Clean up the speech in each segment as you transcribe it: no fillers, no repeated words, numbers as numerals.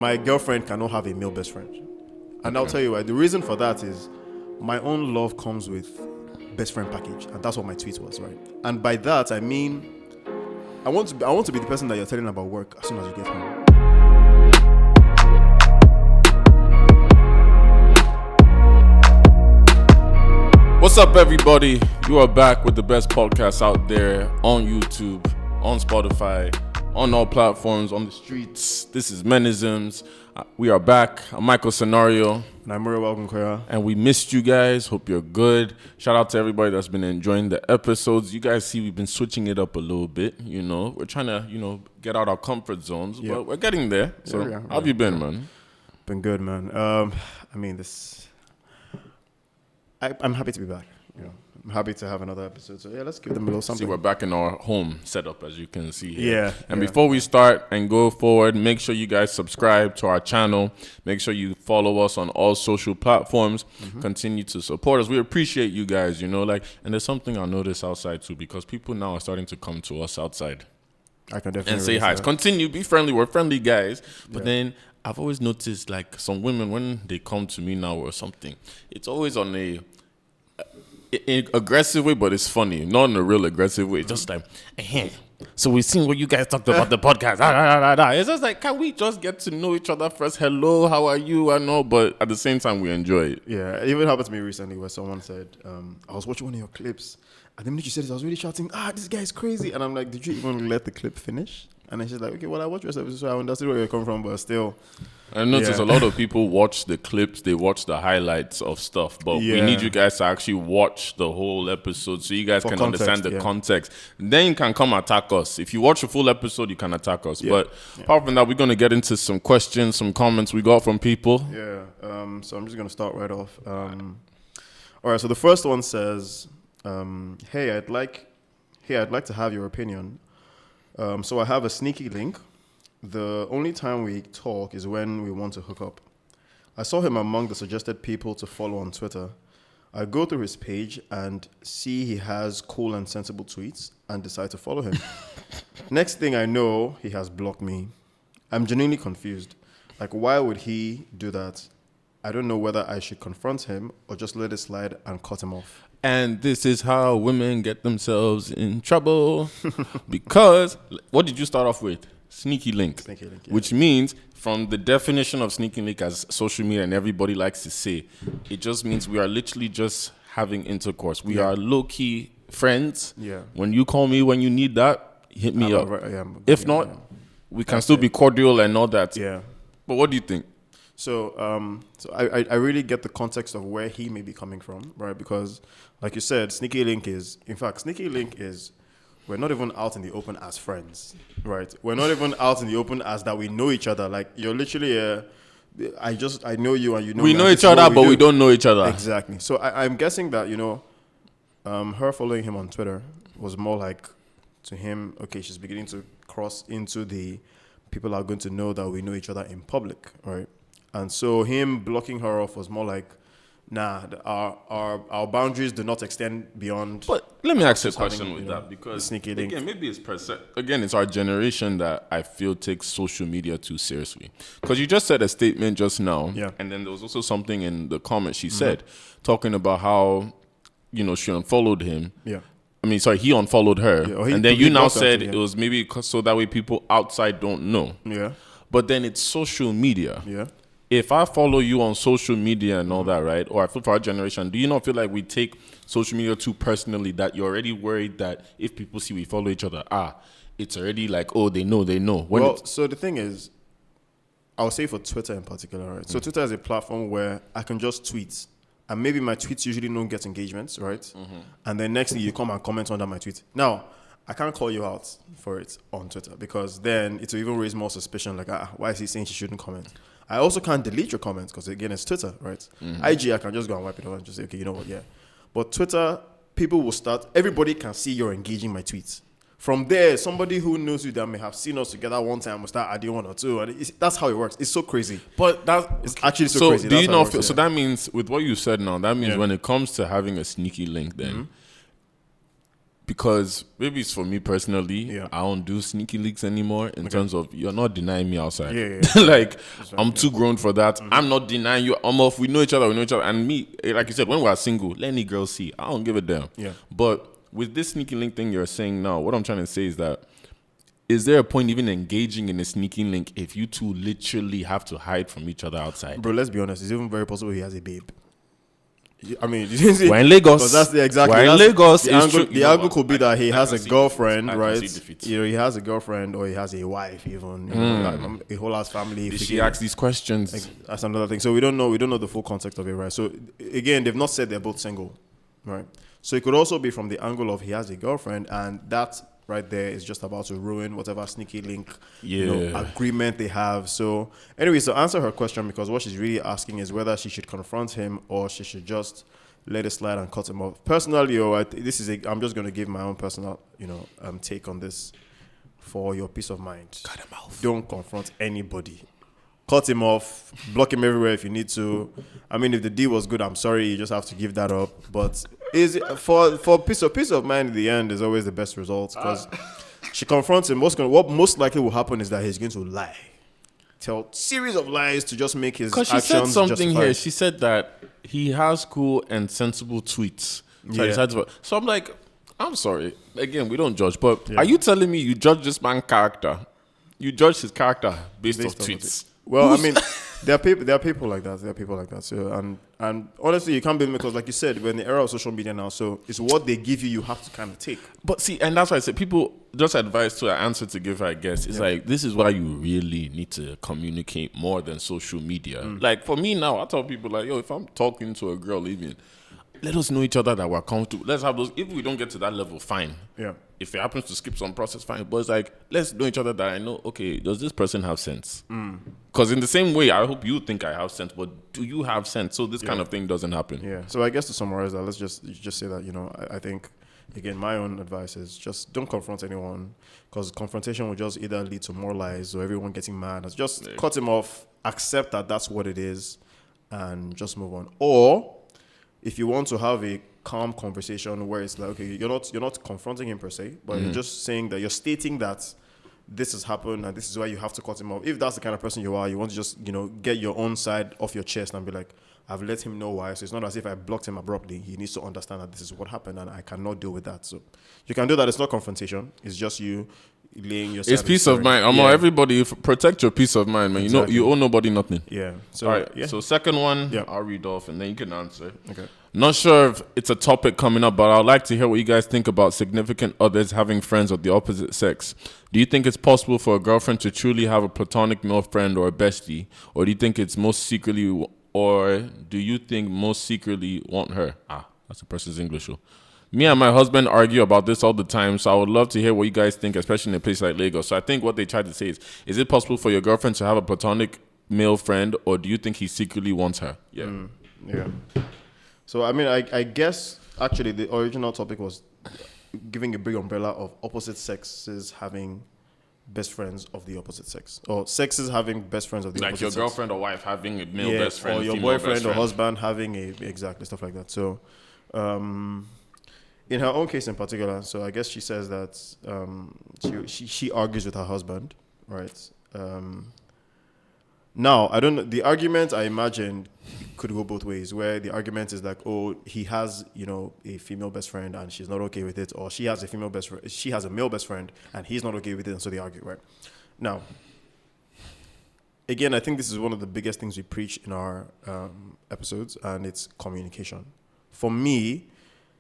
My girlfriend cannot have a male best friend. And I'll tell you why. The reason for that is my own love comes with best friend package. And that's what my tweet was, right? And by that, I mean, I want to be the person that you're telling about work as soon as you get home. What's up, everybody? You are back with the best podcast out there on YouTube, on Spotify, on all platforms, on the streets. This is Menisms. We are back. I'm Michael Scenario. And I'm Murray Welcome, and we missed you guys. Hope you're good. Shout out to everybody that's been enjoying the episodes. You guys see we've been switching it up a little bit. You know, we're trying to, get out our comfort zones, but we're getting there. So, how have you been, man? Been good, man. I'm happy to be back. I'm happy to have another episode. So let's give them a little something. See, we're back in our home setup, as you can see here. Yeah. And before we start and go forward, make sure you guys subscribe to our channel. Make sure you follow us on all social platforms. Mm-hmm. Continue to support us. We appreciate you guys, and there's something I notice outside too, because people now are starting to come to us outside. I can definitely and say hi. That. Continue, be friendly. We're friendly guys. But then I've always noticed, like, some women, when they come to me now or something, it's always on a aggressive way, but it's funny. Not in a real aggressive way. Just like, so we've seen what you guys talked about the podcast. It's just like, can we just get to know each other first? Hello, how are you? I know, but at the same time, we enjoy it. Yeah, it even happened to me recently where someone said, I was watching one of your clips, and the minute you said it, I was really shouting, this guy is crazy. And I'm like, did you even let the clip finish? And then she's like, okay, well, I watched your episode, so I understood where you're coming from, but still. I noticed a lot of people watch the clips, they watch the highlights of stuff, but we need you guys to actually watch the whole episode so you guys can understand the context. Then you can come attack us. If you watch the full episode, you can attack us. Yeah. But apart from that, we're going to get into some questions, some comments we got from people. Yeah, so I'm just going to start right off. All right, so the first one says, hey, I'd like to have your opinion. So I have a sneaky link. The only time we talk is when we want to hook up. I saw him among the suggested people to follow on Twitter. I go through his page and see he has cool and sensible tweets and decide to follow him. Next thing I know, he has blocked me. I'm genuinely confused. Like, why would he do that? I don't know whether I should confront him or just let it slide and cut him off. And this is how women get themselves in trouble. Because, what did you start off with? Sneaky link. Sneaky link, yeah. Which means, from the definition of sneaky link as social media and everybody likes to say, it just means we are literally just having intercourse. We are low-key friends. Yeah. When you call me when you need that, hit me up. If not, we can still be cordial and all that. Yeah. But what do you think? So I really get the context of where he may be coming from, right? Because, like you said, sneaky link is we're not even out in the open as friends, right? We're not even out in the open as that we know each other. Like, you're literally I know you and you know me. We know each other, but we don't know each other. Exactly. So I'm guessing that, her following him on Twitter was more like, to him, okay, she's beginning to cross into the people are going to know that we know each other in public, right? And so him blocking her off was more like, nah, our boundaries do not extend beyond. But let me ask you a question with that, because sneaky link. Again, maybe it's our generation that I feel takes social media too seriously. Because you just said a statement just now, and then there was also something in the comments she said, talking about how, she unfollowed him. Yeah. He unfollowed her. Yeah, and then you now said it was maybe so that way people outside don't know. Yeah. But then it's social media. Yeah. If I follow you on social media and all that, right, or I feel for our generation, do you not feel like we take social media too personally, that you're already worried that if people see we follow each other, it's already like, oh, they know. So the thing is, I'll say for Twitter in particular, right? So Twitter is a platform where I can just tweet, and maybe my tweets usually don't get engagements, right? Mm-hmm. And then next thing you come and comment under my tweet. Now, I can't call you out for it on Twitter, because then it will even raise more suspicion, like, why is he saying she shouldn't comment? I also can't delete your comments because, again, it's Twitter, right? Mm-hmm. IG, I can just go and wipe it off and just say, okay, you know what, yeah. But Twitter, people will everybody can see you're engaging my tweets. From there, somebody who knows you that may have seen us together one time will start adding one or two. And that's how it works. It's so crazy. But it's actually so crazy. Do you not feel, so that means, with what you said now, that means when it comes to having a sneaky link then, because maybe it's for me personally. Yeah. I don't do sneaky leaks anymore in terms of you're not denying me outside. Yeah. Like I'm too grown for that. I'm not denying you. I'm off. We know each other. And me, like you said, when we're single, let any girl see. I don't give a damn. Yeah. But with this sneaky link thing you're saying now, what I'm trying to say is that, is there a point even engaging in a sneaky link if you two literally have to hide from each other outside? Bro, let's be honest. It's even very possible he has a babe. I mean, you see, we're in Lagos. Because that's exactly. We're in Lagos. The angle could be that he has a girlfriend, right? You know, he has a girlfriend or he has a wife, even like a whole ass family. She asks these questions. That's another thing. So we don't know the full context of it, right? So again, they've not said they're both single, right? So it could also be from the angle of he has a girlfriend, and that right there is just about to ruin whatever sneaky link agreement they have. So anyway, so answer her question, because what she's really asking is whether she should confront him or she should just let it slide and cut him off. Personally, I'm just going to give my own personal, take on this for your peace of mind. Cut him off. Don't confront anybody. Cut him off, block him everywhere if you need to. I mean, if the deal was good, I'm sorry, you just have to give that up. But is it for peace of mind in the end is always the best result, because she confronts him. What most likely will happen is that he's going to lie, tell series of lies to just make his actions justified. She said something justified. here. She said that he has cool and sensible tweets. So I'm like, I'm sorry. Again, we don't judge, but are you telling me you judge this man's character? You judge his character based off tweets? Well, I mean, there are people like that. So and honestly, you can't blame me, because, like you said, we're in the era of social media now. So it's what they give you have to kind of take. But see, and that's why I said people just advise to an answer to give her, I guess. It's like, this is why you really need to communicate more than social media. Like for me now, I tell people like, yo, if I'm talking to a girl, even let us know each other that we're comfortable. Let's have those. If we don't get to that level, fine. Yeah. If it happens to skip some process, fine. But it's like, let's know each other that I know, okay, does this person have sense? Because in the same way, I hope you think I have sense, but do you have sense? So this kind of thing doesn't happen. Yeah. So I guess to summarize that, let's just say that, I think, again, my own advice is just don't confront anyone, because confrontation will just either lead to more lies or everyone getting mad. It's just cut him off, accept that that's what it is, and just move on. Or if you want to have a calm conversation where it's like, okay, you're not confronting him per se, but you're just saying that you're stating that this has happened and this is why you have to cut him off. If that's the kind of person you are, you want to just get your own side off your chest and be like, I've let him know why. So it's not as if I blocked him abruptly. He needs to understand that this is what happened and I cannot deal with that. So you can do that. It's not confrontation. It's just you laying your side. It's peace of mind. Everybody protect your peace of mind, man. Exactly. You owe nobody nothing. Yeah. So all right. So second one, I'll read off and then you can answer. Okay. Not sure if it's a topic coming up, but I'd like to hear what you guys think about significant others having friends of the opposite sex. Do you think it's possible for a girlfriend to truly have a platonic male friend or a bestie? Or do you think most secretly want her? That's a person's English. Me and my husband argue about this all the time, so I would love to hear what you guys think, especially in a place like Lagos. So I think what they tried to say is it possible for your girlfriend to have a platonic male friend, or do you think he secretly wants her? Yeah. Yeah. So, I mean, I guess, actually, the original topic was giving a big umbrella of opposite sexes having best friends of the opposite sex. Or sexes having best friends of the opposite sex. Like your girlfriend or wife having a male best friend. Or your boyfriend or husband having exactly, stuff like that. So, in her own case in particular, so I guess she says that she argues with her husband, right? Now, I don't know. The argument, I imagine, could go both ways, where the argument is like, oh, he has, a female best friend and she's not okay with it, or she has a male best friend and he's not okay with it, and so they argue, right? Now, again, I think this is one of the biggest things we preach in our episodes, and it's communication. For me,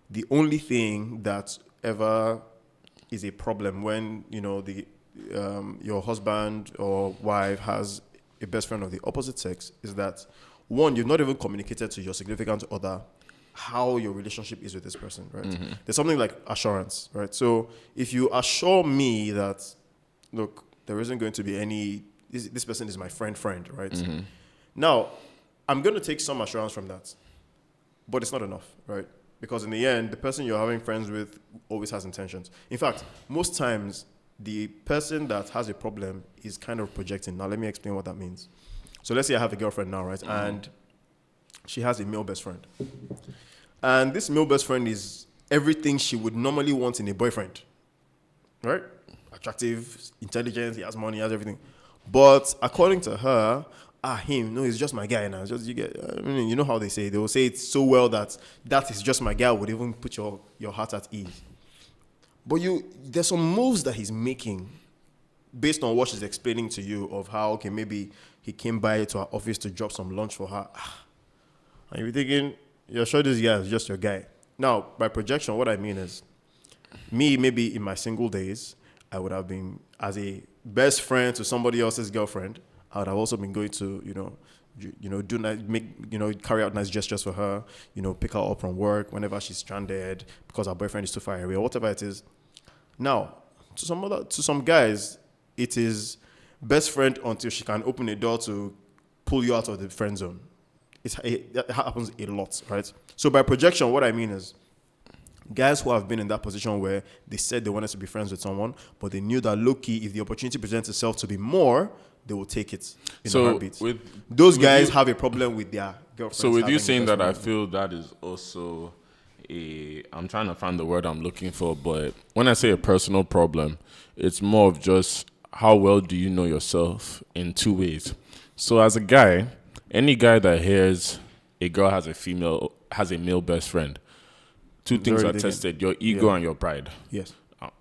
the only thing that ever is a problem when, your husband or wife has a best friend of the opposite sex is that, one, you've not even communicated to your significant other how your relationship is with this person, right? Mm-hmm. There's something like assurance, right? So if you assure me that, look, there isn't going to be this person is my friend, right? Mm-hmm. Now, I'm going to take some assurance from that, but it's not enough, right? Because in the end, the person you're having friends with always has intentions. In fact, most times, the person that has a problem is kind of projecting. Now, let me explain what that means. So let's say I have a girlfriend now, right? And she has a male best friend. And this male best friend is everything she would normally want in a boyfriend, right? Attractive, intelligent, he has money, he has everything. But according to her, him, no, he's just my guy now. Just you know how they will say it so well that is just my guy would even put your heart at ease. But there's some moves that he's making based on what she's explaining to you of how, okay, maybe he came by to her office to drop some lunch for her. And you're thinking, you're sure this guy is just your guy. Now, by projection, what I mean is, maybe in my single days, I would have been, as a best friend to somebody else's girlfriend, I would have also been going to, do nice, carry out nice gestures for her, pick her up from work whenever she's stranded because her boyfriend is too far away or whatever it is. Now, to some guys, it is best friend until she can open a door to pull you out of the friend zone. That happens a lot, right? So by projection, what I mean is, guys who have been in that position where they said they wanted to be friends with someone, but they knew that low-key, if the opportunity presents itself to be more, they will take it in a heartbeat. Those guys have a problem with their girlfriends. So with you saying that, I feel that is also I'm trying to find the word I'm looking for, but when I say a personal problem, it's more of just how well do you know yourself in two ways. So as a guy, any guy that hears a girl has a male best friend, two things are tested: your ego and your pride. Yes.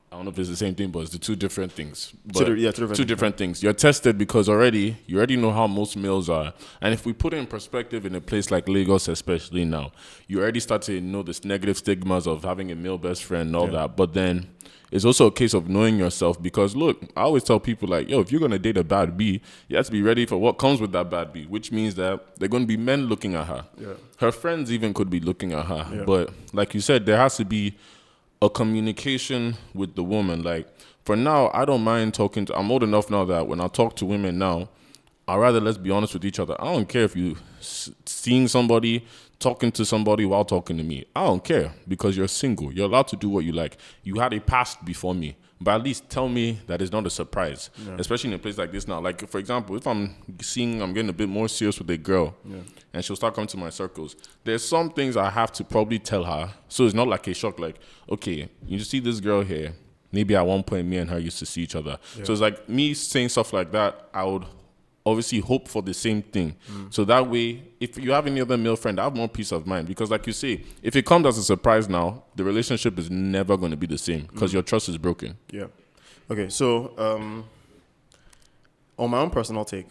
I don't know if it's the same thing, but it's the two different things. Two different things. You're tested because you already know how most males are. And if we put it in perspective in a place like Lagos, especially now, you already start to know this negative stigmas of having a male best friend and all that. But then it's also a case of knowing yourself because, look, I always tell people like, if you're going to date a bad B, you have to be ready for what comes with that bad B, which means that they're going to be men looking at her. Yeah. Her friends even could be looking at her. Yeah. But like you said, there has to be a communication with the woman. Like, for now, I don't mind talking I'm old enough now that when I talk to women now, I'd rather let's be honest with each other. I don't care if you seeing somebody, talking to somebody while talking to me. I don't care because you're single. You're allowed to do what you like. You had a past before me, but at least tell me that it's not a surprise, especially in a place like this now. Like, for example, if I'm getting a bit more serious with a girl and she'll start coming to my circles, there's some things I have to probably tell her. So it's not like a shock, like, okay, you see this girl here. Maybe at one point me and her used to see each other. Yeah. So it's like me saying stuff like that, I would obviously hope for the same thing. So that way, if you have any other male friend, I have more peace of mind. Because like you say, if it comes as a surprise now, the relationship is never going to be the same because your trust is broken. Yeah. Okay, so on my own personal take,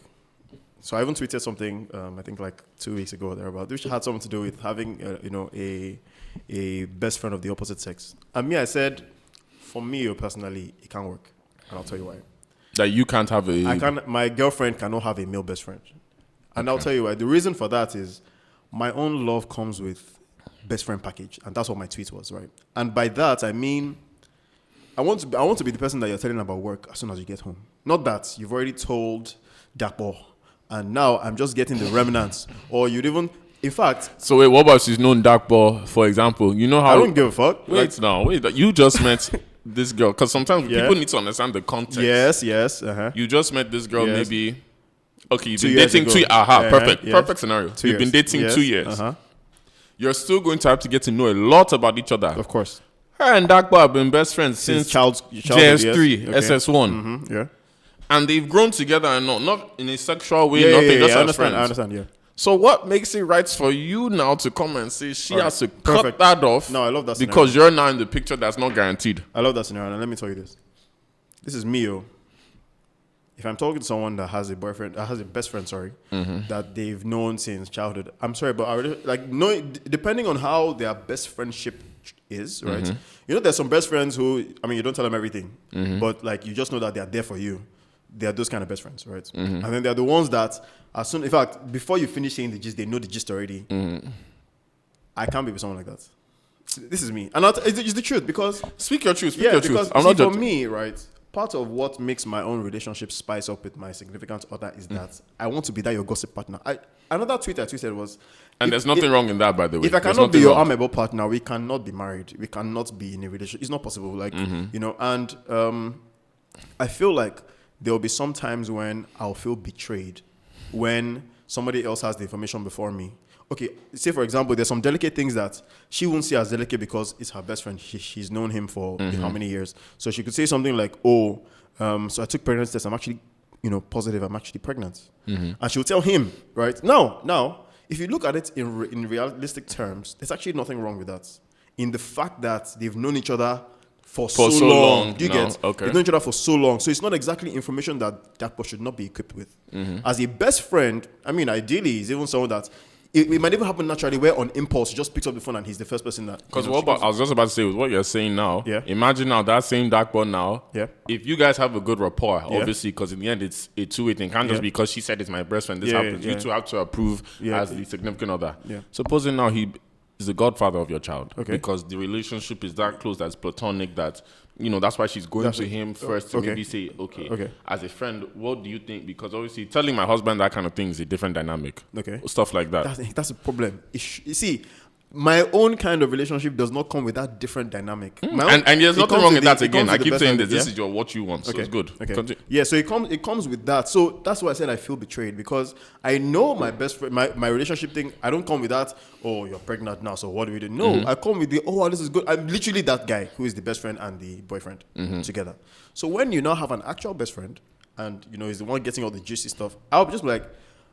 so I even tweeted something, I think like 2 weeks ago or thereabout, which had something to do with having, a best friend of the opposite sex. And I said, for me personally, it can't work. And I'll tell you why. That you can't have my girlfriend cannot have a male best friend. And I'll tell you why. The reason for that is my own love comes with best friend package. And that's what my tweet was, right? And by that, I mean, I want to be the person that you're telling about work as soon as you get home. Not that you've already told Dakbo, and now I'm just getting the remnants. Or you'd even, in fact... So wait, what about she's known Dakbo, for example? You know how... I don't give a fuck. Wait, you just met... this girl, because sometimes people need to understand the context. Yes. You just met this girl maybe. Okay, you've been dating 2 years. Perfect scenario. You've been dating 2 years. You're still going to have to get to know a lot about each other. Of course. Her and Dakbo have been best friends since JS3, SS1. Yeah. And they've grown together and not in a sexual way, nothing, just as friends. I understand, yeah. So what makes it right for you now to come and say she has to cut that off? No, I love that scenario. Because you're now in the picture that's not guaranteed. I love that scenario. And let me tell you this. This is me, If I'm talking to someone that has a best friend, that they've known since childhood, I'm sorry, but I already, depending on how their best friendship is, right? There's some best friends who, you don't tell them everything, but you just know that they're there for you. They are those kind of best friends, right? And then there are the ones that, in fact, before you finish saying the gist, they know the gist already. I can't be with someone like that. This is me. And it's the truth because... Speak your truth. Because for me, right, part of what makes my own relationship spice up with my significant other is that I want to be that your gossip partner. Another tweet I tweeted was... And there's nothing wrong in that, by the way. If I cannot be your amicable partner, we cannot be married. We cannot be in a relationship. It's not possible. And I feel like there will be some times when I'll feel betrayed when somebody else has the information before me. Okay, say for example, there's some delicate things that she won't see as delicate because it's her best friend. She's known him for how many years? So she could say something like, "Oh, so I took pregnancy test. I'm actually, positive. I'm actually pregnant." And she'll tell him, right? Now, if you look at it in realistic terms, there's actually nothing wrong with that. In the fact that they've known each other for so long. Do you get? Okay. They've known each other for so long. So it's not exactly information that Dakpo should not be equipped with. As a best friend, I mean, ideally, he's even someone that it might even happen naturally where on impulse he just picks up the phone and he's the first person that. Because I was just about to say with what you're saying now. Yeah. Imagine now that same Dakpo now. Yeah. If you guys have a good rapport, obviously, because in the end it's a two-way thing. Can't just because she said it's my best friend. This happens. You two have to approve as the significant other. Yeah. Supposing now he is the godfather of your child. Okay. Because the relationship is that close, that's platonic, that that's why she's going to him first to maybe say, okay, as a friend, what do you think? Because obviously telling my husband that kind of thing is a different dynamic. Okay. Stuff like that. That's a problem. You see, my own kind of relationship does not come with that different dynamic. And there's nothing wrong with that again. I keep saying this is what you want, so it's good. Okay. Continue. Yeah, so it comes with that. So that's why I said I feel betrayed, because I know my best friend, my relationship thing, I don't come with that, oh, you're pregnant now, so what do we do? No, I come with this is good. I'm literally that guy who is the best friend and the boyfriend together. So when you now have an actual best friend and, he's the one getting all the juicy stuff, I'll just be like,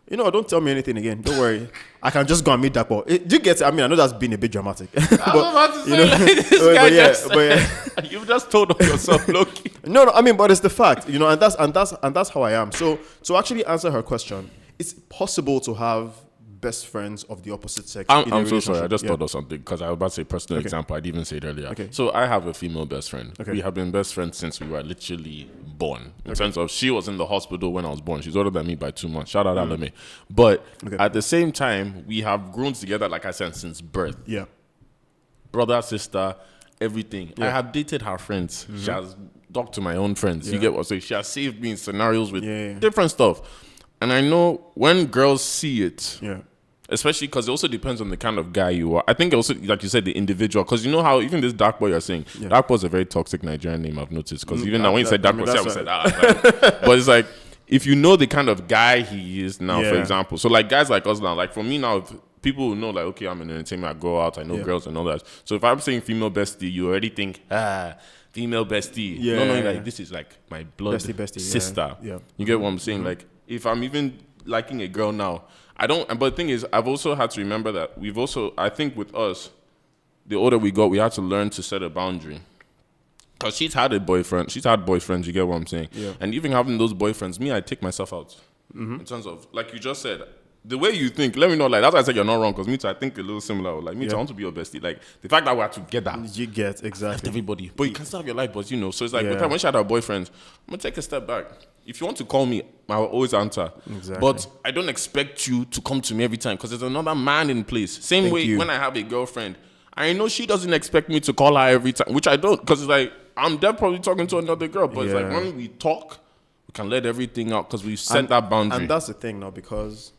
don't tell me anything again. Don't worry. I can just go and meet Dakpo. Do you get it? I mean, I know that's been a bit dramatic. I was about to say, but you've just told on yourself, Loki. No, I mean, but it's the fact, and that's how I am. So to actually answer her question, it's possible to have best friends of the opposite sex. I'm so sorry. I just thought of something because I was about to say personal example. I didn't even say it earlier. Okay. So I have a female best friend. Okay. We have been best friends since we were literally born. In terms of she was in the hospital when I was born. She's older than me by 2 months. Shout out Alame. But at the same time, we have grown together, like I said, since birth. Yeah. Brother, sister, everything. I have dated her friends. She has talked to my own friends. You get what I'm saying? She has saved me in scenarios with different stuff. And I know when girls see it, especially because it also depends on the kind of guy you are. I think also, like you said, the individual. Because you know how even this Dakpo you're saying, Dakpo is a very toxic Nigerian name, I've noticed. Because even now when you said Dakpo, I said, but it's like, if you know the kind of guy he is now, for example. So like guys like us now, like for me now, if people will know like, okay, I'm in entertainment, I go out, I know girls and all that. So if I'm saying female bestie, you already think, female bestie. No, like this is like my blood bestie, sister. Yeah. You get what I'm saying? Like if I'm even liking a girl now, I don't, but the thing is, I've also had to remember that I think with us, the older we got, we had to learn to set a boundary. Because she's had boyfriends, you get what I'm saying? Yeah. And even having those boyfriends, I take myself out. In terms of, like you just said, the way you think, let me know, like, that's why I said you're not wrong, because me too, I think a little similar. Like, me too, I want to be your bestie. Like, the fact that we're together. You get, exactly. Everybody. But you can still have your life, but so it's like, with time, when she had her boyfriends, I'm going to take a step back. If you want to call me, I will always answer. Exactly. But I don't expect you to come to me every time, because there's another man in place. Same way when I have a girlfriend, I know she doesn't expect me to call her every time, which I don't, because it's like, I'm definitely talking to another girl, but it's like, when we talk, we can let everything out, because we've set that boundary. And that's the thing now, because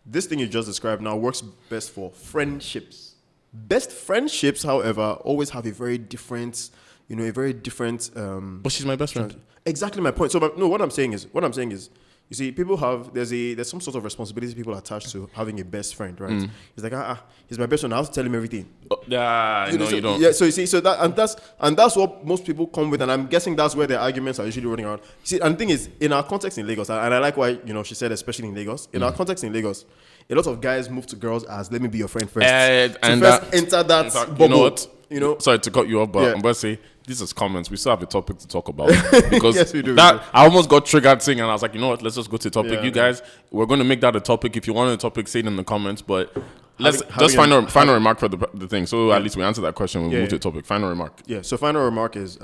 this thing you just described now works best for friendships. Best friendships, however, always have a very different, but she's my best friend. Exactly my point. So, what I'm saying is, you see, people have there's some sort of responsibility people attach to having a best friend, right? It's like he's my best friend. I have to tell him everything. You don't. Yeah. So you see, that's what most people come with, and I'm guessing that's where their arguments are usually running around. You see, and the thing is, in our context in Lagos, and I like why she said especially in Lagos. In our context in Lagos, a lot of guys move to girls as let me be your friend first. And enter that bubble. You know what? Sorry to cut you off, but I'm going to say, this is comments. We still have a topic to talk about. Because yes, we do. I almost got triggered saying, and I was like, you know what? Let's just go to the topic. You guys, we're going to make that a topic. If you want a topic, say it in the comments. But let's final remark for the thing. So at least we answer that question when we move to the topic. Final remark. Yeah. So final remark is,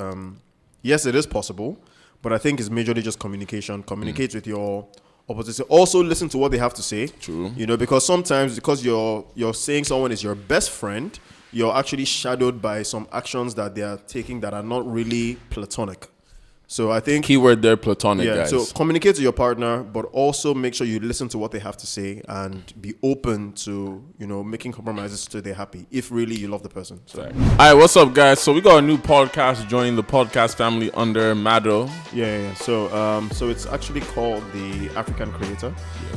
yes, it is possible, but I think it's majorly just communication. Communicate with your opposite. Also listen to what they have to say. True. Because sometimes because you're saying someone is your best friend, you're actually shadowed by some actions that they are taking that are not really platonic. So I think keyword there, platonic, guys. So communicate to your partner, but also make sure you listen to what they have to say and be open to, making compromises so they're happy, if really you love the person. So. All right, what's up, guys? So we got a new podcast joining the podcast family under Mado. Yeah. So it's actually called The African Creator,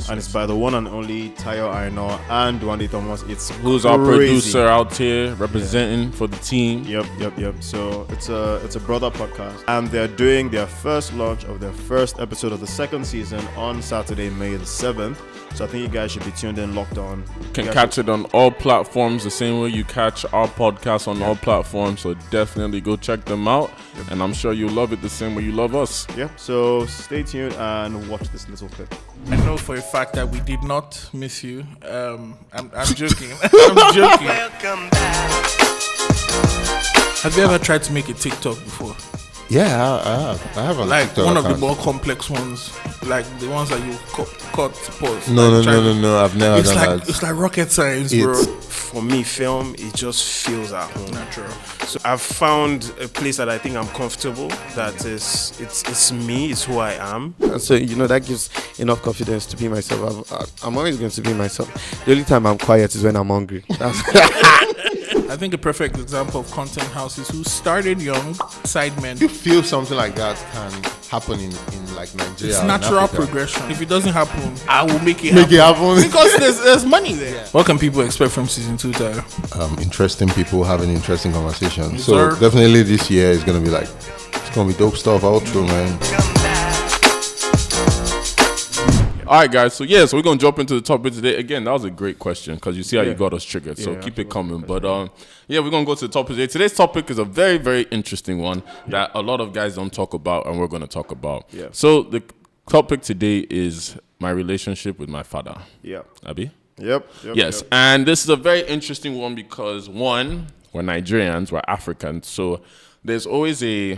and it's by the one and only Tayo Aino and Dwande Thomas. Who's our producer out here representing for the team. Yep. So it's a brother podcast, and they're doing their first launch of their first episode of the second season on Saturday, May the 7th. So I think you guys should be tuned in, locked on. Can catch it on all platforms the same way you catch our podcast on all platforms. So definitely go check them out. Yep. And I'm sure you'll love it the same way you love us. Yeah. So stay tuned and watch this little clip. I know for a fact that we did not miss you. I'm joking. I'm joking. Welcome back. Have you ever tried to make a TikTok before? Yeah, I have. I have a like TikTok one account. Of the more complex ones, like the ones that you cut pause. No. I've never done that. It's like rocket science, bro. For me, film, it just feels at home. Natural. So I've found a place that I think I'm comfortable. That is, it's me. It's who I am. And so that gives enough confidence to be myself. I'm always going to be myself. The only time I'm quiet is when I'm hungry. I think a perfect example of content houses who started young, sidemen. You feel something like that can happen in like Nigeria. It's natural progression. If it doesn't happen, I will make it happen. Because there's money there. Yeah. What can people expect from season 2, Tyler? Interesting people having interesting conversations. Yes, so sir. Definitely this year is going to be it's going to be dope stuff all through, man. All right, guys. So we're gonna jump into the topic today. Again, that was a great question because you see how you got us triggered. So keep it coming. But we're gonna go to the topic today. Today's topic is a very, very interesting one that a lot of guys don't talk about, and we're gonna talk about. Yeah. So the topic today is my relationship with my father. Yeah. Abi? Yep. Yes, and this is a very interesting one because one, we're Nigerians, we're Africans, so there's always a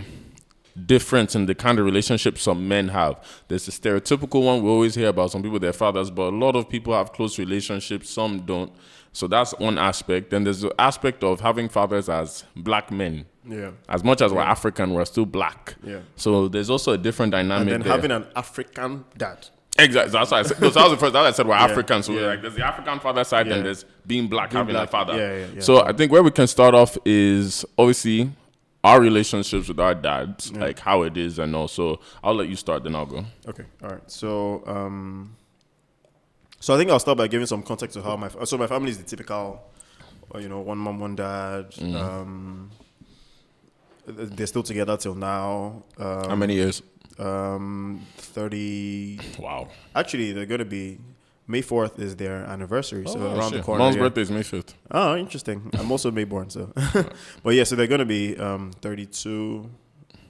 difference in the kind of relationship some men have. There's a stereotypical one we always hear about, some people, their fathers, but a lot of people have close relationships, some don't. So that's one aspect. Then there's the aspect of having fathers as black men. Yeah. As much as we're African, we're still black. Yeah. So there's also a different dynamic and then there. having an African dad. Exactly. That's what I said. So that was the first. That I said we're African. So there's the African father side, and there's being black, having a father. Yeah. So I think where we can start off is obviously our relationships with our dads, like how it is, and also I'll let you start, then I'll go. Okay. All right. So I think I'll start by giving some context to how my family is the typical, one mom, one dad. They're still together till now. How many years? 30. Wow. Actually, they're going to be, May 4th is their anniversary, so around the corner. Mom's birthday is May 5th. Oh, interesting. I'm also May born, so. But yeah, so they're going to be 32.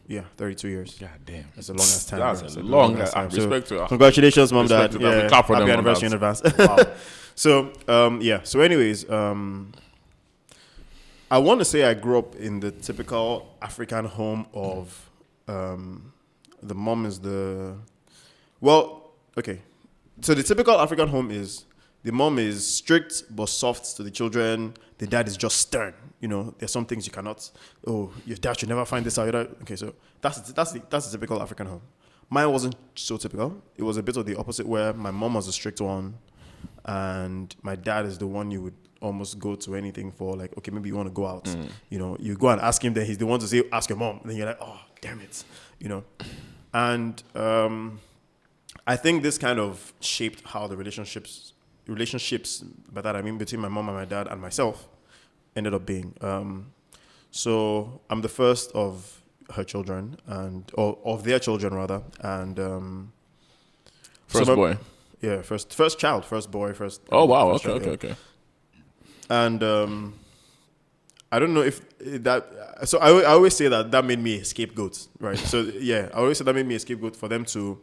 Yeah, 32 years. God damn. That's a long ass time. That's a long ass time. Respect to her. Congratulations, mom, dad. Yeah, clap for happy them anniversary in advance. Wow. So, So anyways, I want to say I grew up in the typical African home of the mom is okay. So the typical African home is the mom is strict but soft to the children. The dad is just stern. There's some things you cannot. Oh, your dad should never find this out. Okay, so that's the typical African home. Mine wasn't so typical. It was a bit of the opposite, where my mom was a strict one, and my dad is the one you would almost go to anything for. Like, okay, maybe you want to go out. You go and ask him. Then he's the one to say, ask your mom. And then you're like, oh, damn it. And I think this kind of shaped how the relationships, by that I mean between my mom and my dad and myself, ended up being. So I'm the first of her children, or of their children rather, and first boy. Yeah, first child, first boy, first. Oh wow! First child, Okay. And I don't know if that. So I always say that made me a scapegoat, right? So yeah, I always say that made me a scapegoat for them to,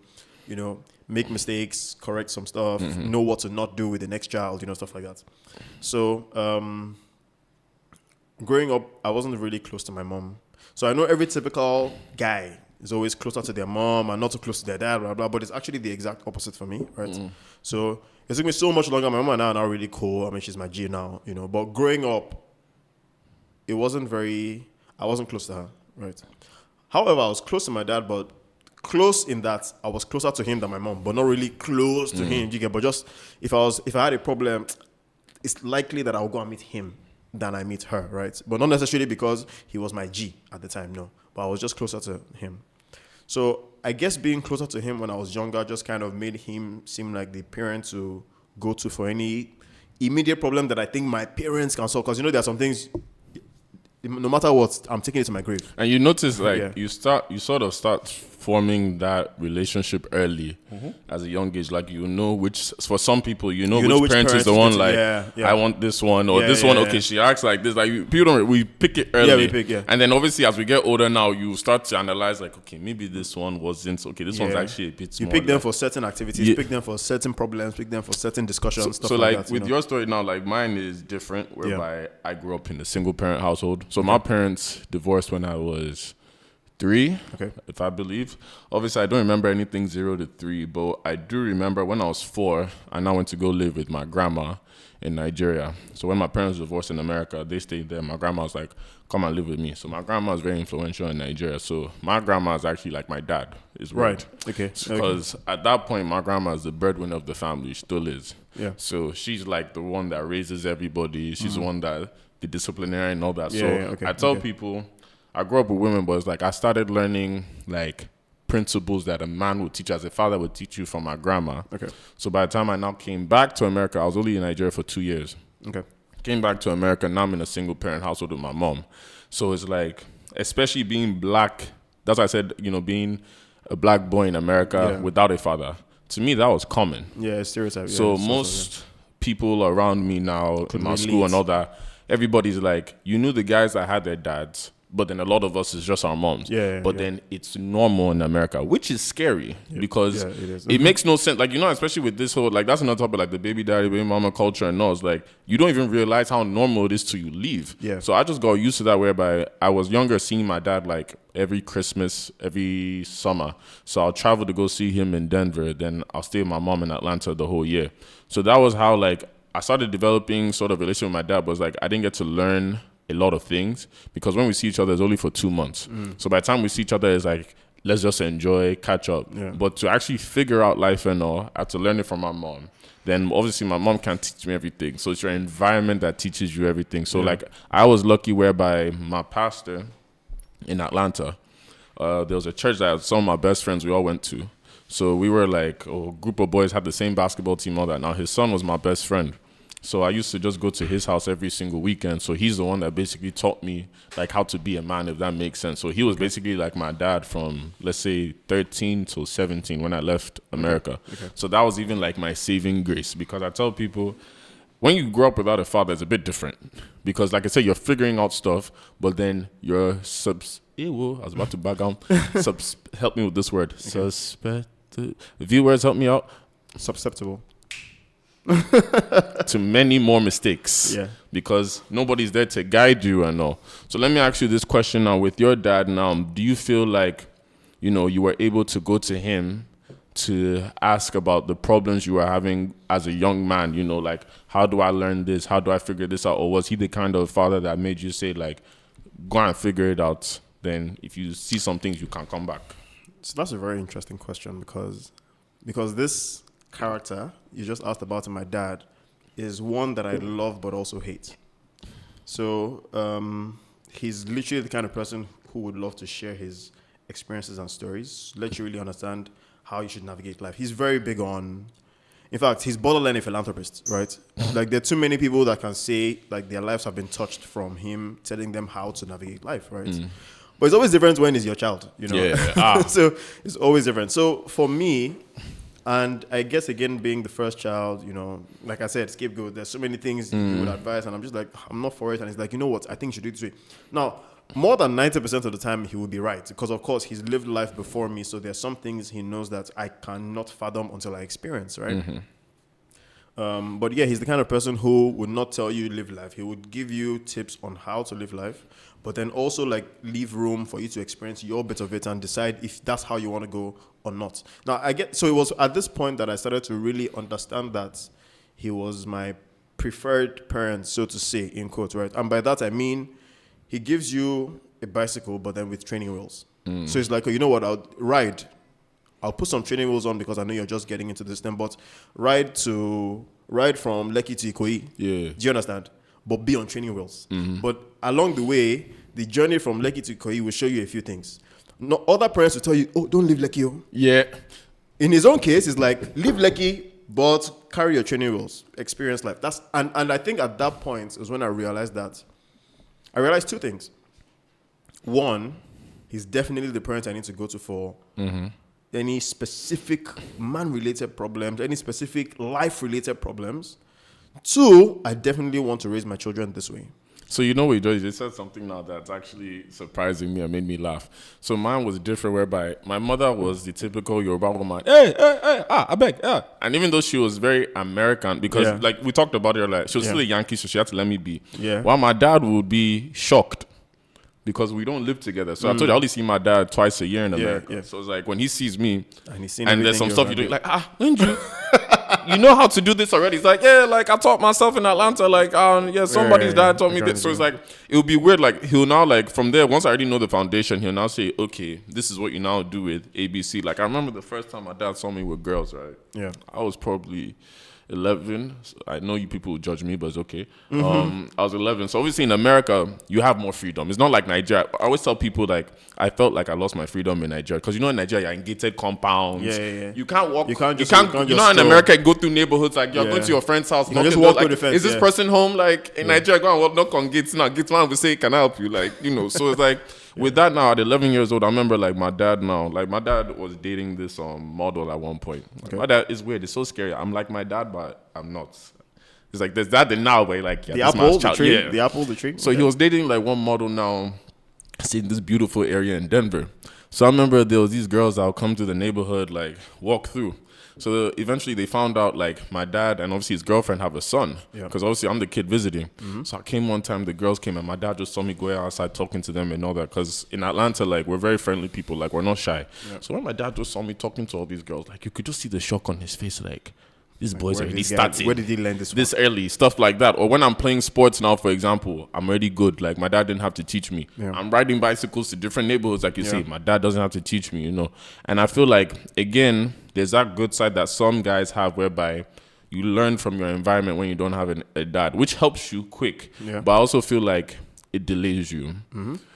make mistakes, correct some stuff, know what to not do with the next child, stuff like that. So growing up, I wasn't really close to my mom. So I know every typical guy is always closer to their mom and not too close to their dad, blah, blah, but it's actually the exact opposite for me, right? So it took me so much longer. My mom and I are now really cool. I mean, she's my G now, but growing up, I wasn't close to her, right? However, I was close to my dad, but close in that I was closer to him than my mom, but not really close to him. You get, but just if I had a problem, it's likely that I'll go and meet him than I meet her, right? But not necessarily because he was my G at the time, no. But I was just closer to him. So I guess being closer to him when I was younger just kind of made him seem like the parent to go to for any immediate problem that I think my parents can solve. Because, there are some things, no matter what, I'm taking it to my grave. And you notice, you sort of start forming that relationship early as a young age. Like, which, for some people, which parent is the one, like, I want this one, or this one, okay, she acts like this. Like, we pick it early. Yeah, we pick, yeah. And then, obviously, as we get older now, you start to analyze, like, okay, maybe this one wasn't, okay, this one's actually a bit You more. pick them for certain activities, pick them for certain problems, pick them for certain discussions, stuff so like that. So, with your story now, like, mine is different, whereby I grew up in a single-parent household. So, my parents divorced when I was 3, if I believe. Obviously, I don't remember anything 0 to 3, but I do remember when I was 4, I now went to go live with my grandma in Nigeria. So when my parents divorced in America, they stayed there. My grandma was like, come and live with me. So my grandma is very influential in Nigeria. So my grandma is actually like my dad. Is right. Okay. Because at that point, my grandma is the breadwinner of the family. She still is. Yeah. So she's like the one that raises everybody. She's the one that, the disciplinarian and all that. I tell people, I grew up with women, but it's like I started learning like principles that a man would teach, as a father would teach you, from my grandma. Okay. So by the time I now came back to America, I was only in Nigeria for 2 years. Okay. Came back to America, now I'm in a single parent household with my mom. So it's like, especially being black, that's why I said, being a black boy in America without a father. To me, that was common. Yeah, stereotype. So most people around me now in my school and all that, everybody's like, you knew the guys that had their dads, but then a lot of us is just our moms. But then it's normal in America, which is scary because it makes no sense. Like, especially with this whole, like, that's another topic, like the baby daddy, baby mama culture and all. It's like, you don't even realize how normal it is till you leave. Yeah. So I just got used to that, whereby I was younger, seeing my dad like every Christmas, every summer. So I'll travel to go see him in Denver. Then I'll stay with my mom in Atlanta the whole year. So that was how, like, I started developing sort of a relationship with my dad, but it's like I didn't get to learn a lot of things because when we see each other, it's only for 2 months. So by the time we see each other, it's like, let's just enjoy, catch up. But to actually figure out life and all, I had to learn it from my mom. Then obviously my mom can't teach me everything. So it's your environment that teaches you everything. So like I was lucky whereby my pastor in Atlanta, there was a church that some of my best friends we all went to. So we were like a group of boys, had the same basketball team, all that. Now his son was my best friend. So I used to just go to his house every single weekend. So he's the one that basically taught me like how to be a man, if that makes sense. So he was basically like my dad from, let's say, 13 to 17 when I left America. So that was even like my saving grace, because I tell people, when you grow up without a father, it's a bit different. Because like I said, you're figuring out stuff, but then you're I was about to back down. Help me with this word. Viewers, help me out. Susceptible to many more mistakes, because nobody's there to guide you and all. So let me ask you this question now. With your dad now, do you feel like, you were able to go to him to ask about the problems you were having as a young man? Like, how do I learn this? How do I figure this out? Or was he the kind of father that made you say, like, go and figure it out? Then if you see some things, you can come back. So that's a very interesting question, because this character you just asked about in my dad is one that I love but also hate. So he's literally the kind of person who would love to share his experiences and stories, let you really understand how you should navigate life. He's very big on, in fact, he's borderline a philanthropist, right? Like, there are too many people that can say like their lives have been touched from him telling them how to navigate life, right? But it's always different when it's your child, So it's always different. So for me, and I guess, again, being the first child, like I said, scapegoat, there's so many things you would advise, and I'm just like, I'm not for it. And he's like, you know what, I think you should do it this way. Now, more than 90% of the time, he would be right, because, of course, he's lived life before me, so there's some things he knows that I cannot fathom until I experience, right? But yeah, he's the kind of person who would not tell you live life. He would give you tips on how to live life, but then also like leave room for you to experience your bit of it and decide if that's how you want to go or not. Now, so it was at this point that I started to really understand that he was my preferred parent, so to say, in quotes, right? And by that I mean he gives you a bicycle, but then with training wheels. So it's like, you know what, I'll put some training wheels on because I know you're just getting into this thing, but ride from Lekki to Ikoyi. Yeah. Do you understand? But be on training wheels. But along the way, the journey from Lekki to Ikoyi will show you a few things. No, other parents will tell you, oh, don't leave Lekki. Oh. Yeah. In his own case, it's like, leave Lekki, but carry your training wheels, experience life. And I think at that point is when I realized two things. One, he's definitely the parent I need to go to for any specific man-related problems, any specific life-related problems. Two, I definitely want to raise my children this way. So you know what, George, you said something now that's actually surprising me and made me laugh. So mine was different, whereby my mother was the typical Yoruba woman. Hey, I beg, yeah. And even though she was very American, because like we talked about her, like she was still a Yankee, so she had to let me be. Yeah. While my dad would be shocked because we don't live together. So I told you I only see my dad twice a year in America. So it's like when he sees me and there's some stuff you do, like, when you you know how to do this already. It's like, yeah, like I taught myself in Atlanta, like, somebody's dad taught me this. So it's like, it would be weird. Like he'll now, like from there, once I already know the foundation, he'll now say, okay, this is what you now do with ABC. Like I remember the first time my dad saw me with girls, right? Yeah. I was probably 11. So I know you people will judge me, but it's okay. I was 11. So obviously in America, you have more freedom. It's not like Nigeria. I always tell people, like, I felt like I lost my freedom in Nigeria. Because you know in Nigeria, you're in gated compounds. Yeah. You can't walk. You can't you know in America, go through neighborhoods. Like you're going to your friend's house. You just walk through the fence. Is this person home? Like in Nigeria, go and knock on gates. Now gates man will say, can I help you? Like, you know, so it's like, with that now, at 11 years old, I remember like my dad was dating this model at one point. Like, my dad is weird. It's so scary. I'm like my dad, but I'm not. It's like there's that and now where like the apple, the tree. Yeah. The apple, the tree. So he was dating like one model now, in this beautiful area in Denver. So I remember there was these girls that would come to the neighborhood, like walk through. So eventually they found out like my dad and obviously his girlfriend have a son. Because obviously I'm the kid visiting. So I came one time, the girls came and my dad just saw me go outside talking to them and all that. Because in Atlanta, like we're very friendly people, like we're not shy. So when my dad just saw me talking to all these girls, like you could just see the shock on his face, like these boys are really starting. Where did he learn this early? Stuff like that. Or when I'm playing sports now, for example, I'm already good. Like my dad didn't have to teach me. I'm riding bicycles to different neighborhoods, like you say. My dad doesn't have to teach me, you know. And I feel like, again, there's that good side that some guys have whereby you learn from your environment when you don't have a dad, which helps you quick. But I also feel like it delays you.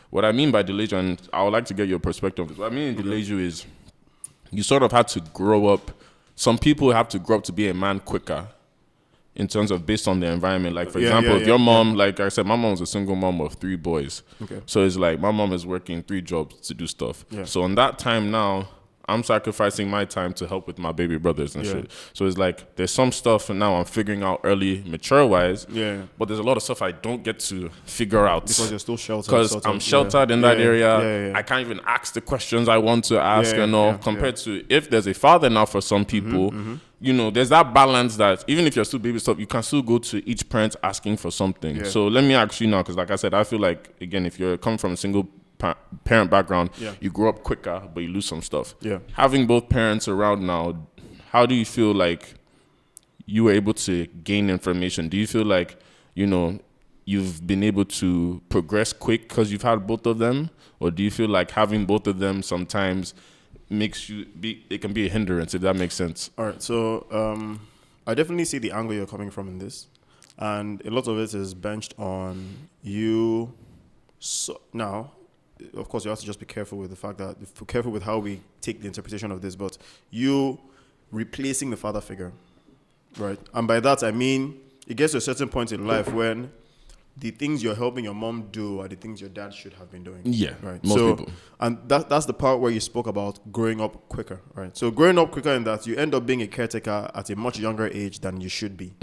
What I mean by delays you, and I would like to get your perspective, what I mean delays you is you sort of had to grow up. Some people have to grow up to be a man quicker in terms of based on their environment. Like, for example, if your mom, like I said, my mom was a single mom of 3 boys. So it's like my mom is working 3 jobs to do stuff. So in that time now, I'm sacrificing my time to help with my baby brothers and shit. So it's like there's some stuff now I'm figuring out early, mature-wise. But there's a lot of stuff I don't get to figure out. Because you're still sheltered. Because I'm sheltered in that area. I can't even ask the questions I want to ask and all. Compared to if there's a father now for some people, you know, there's that balance that even if you're still baby stuff, you can still go to each parent asking for something. So let me ask you now, because like I said, I feel like, again, if you're coming from a single parent background, you grow up quicker, but you lose some stuff. Having both parents around now, how do you feel like you were able to gain information? Do you feel like, you know, you've been able to progress quick because you've had both of them? Or do you feel like having both of them sometimes makes you it can be a hindrance, if that makes sense? All right, so I definitely see the angle you're coming from in this, and a lot of it is benched on you. So now, of course, you have to just be careful with the fact that, careful with how we take the interpretation of this, but you replacing the father figure, right? And by that, I mean, it gets to a certain point in life when the things you're helping your mom do are the things your dad should have been doing. Right. Most people. And that's the part where you spoke about growing up quicker, right? So growing up quicker in that you end up being a caretaker at a much younger age than you should be.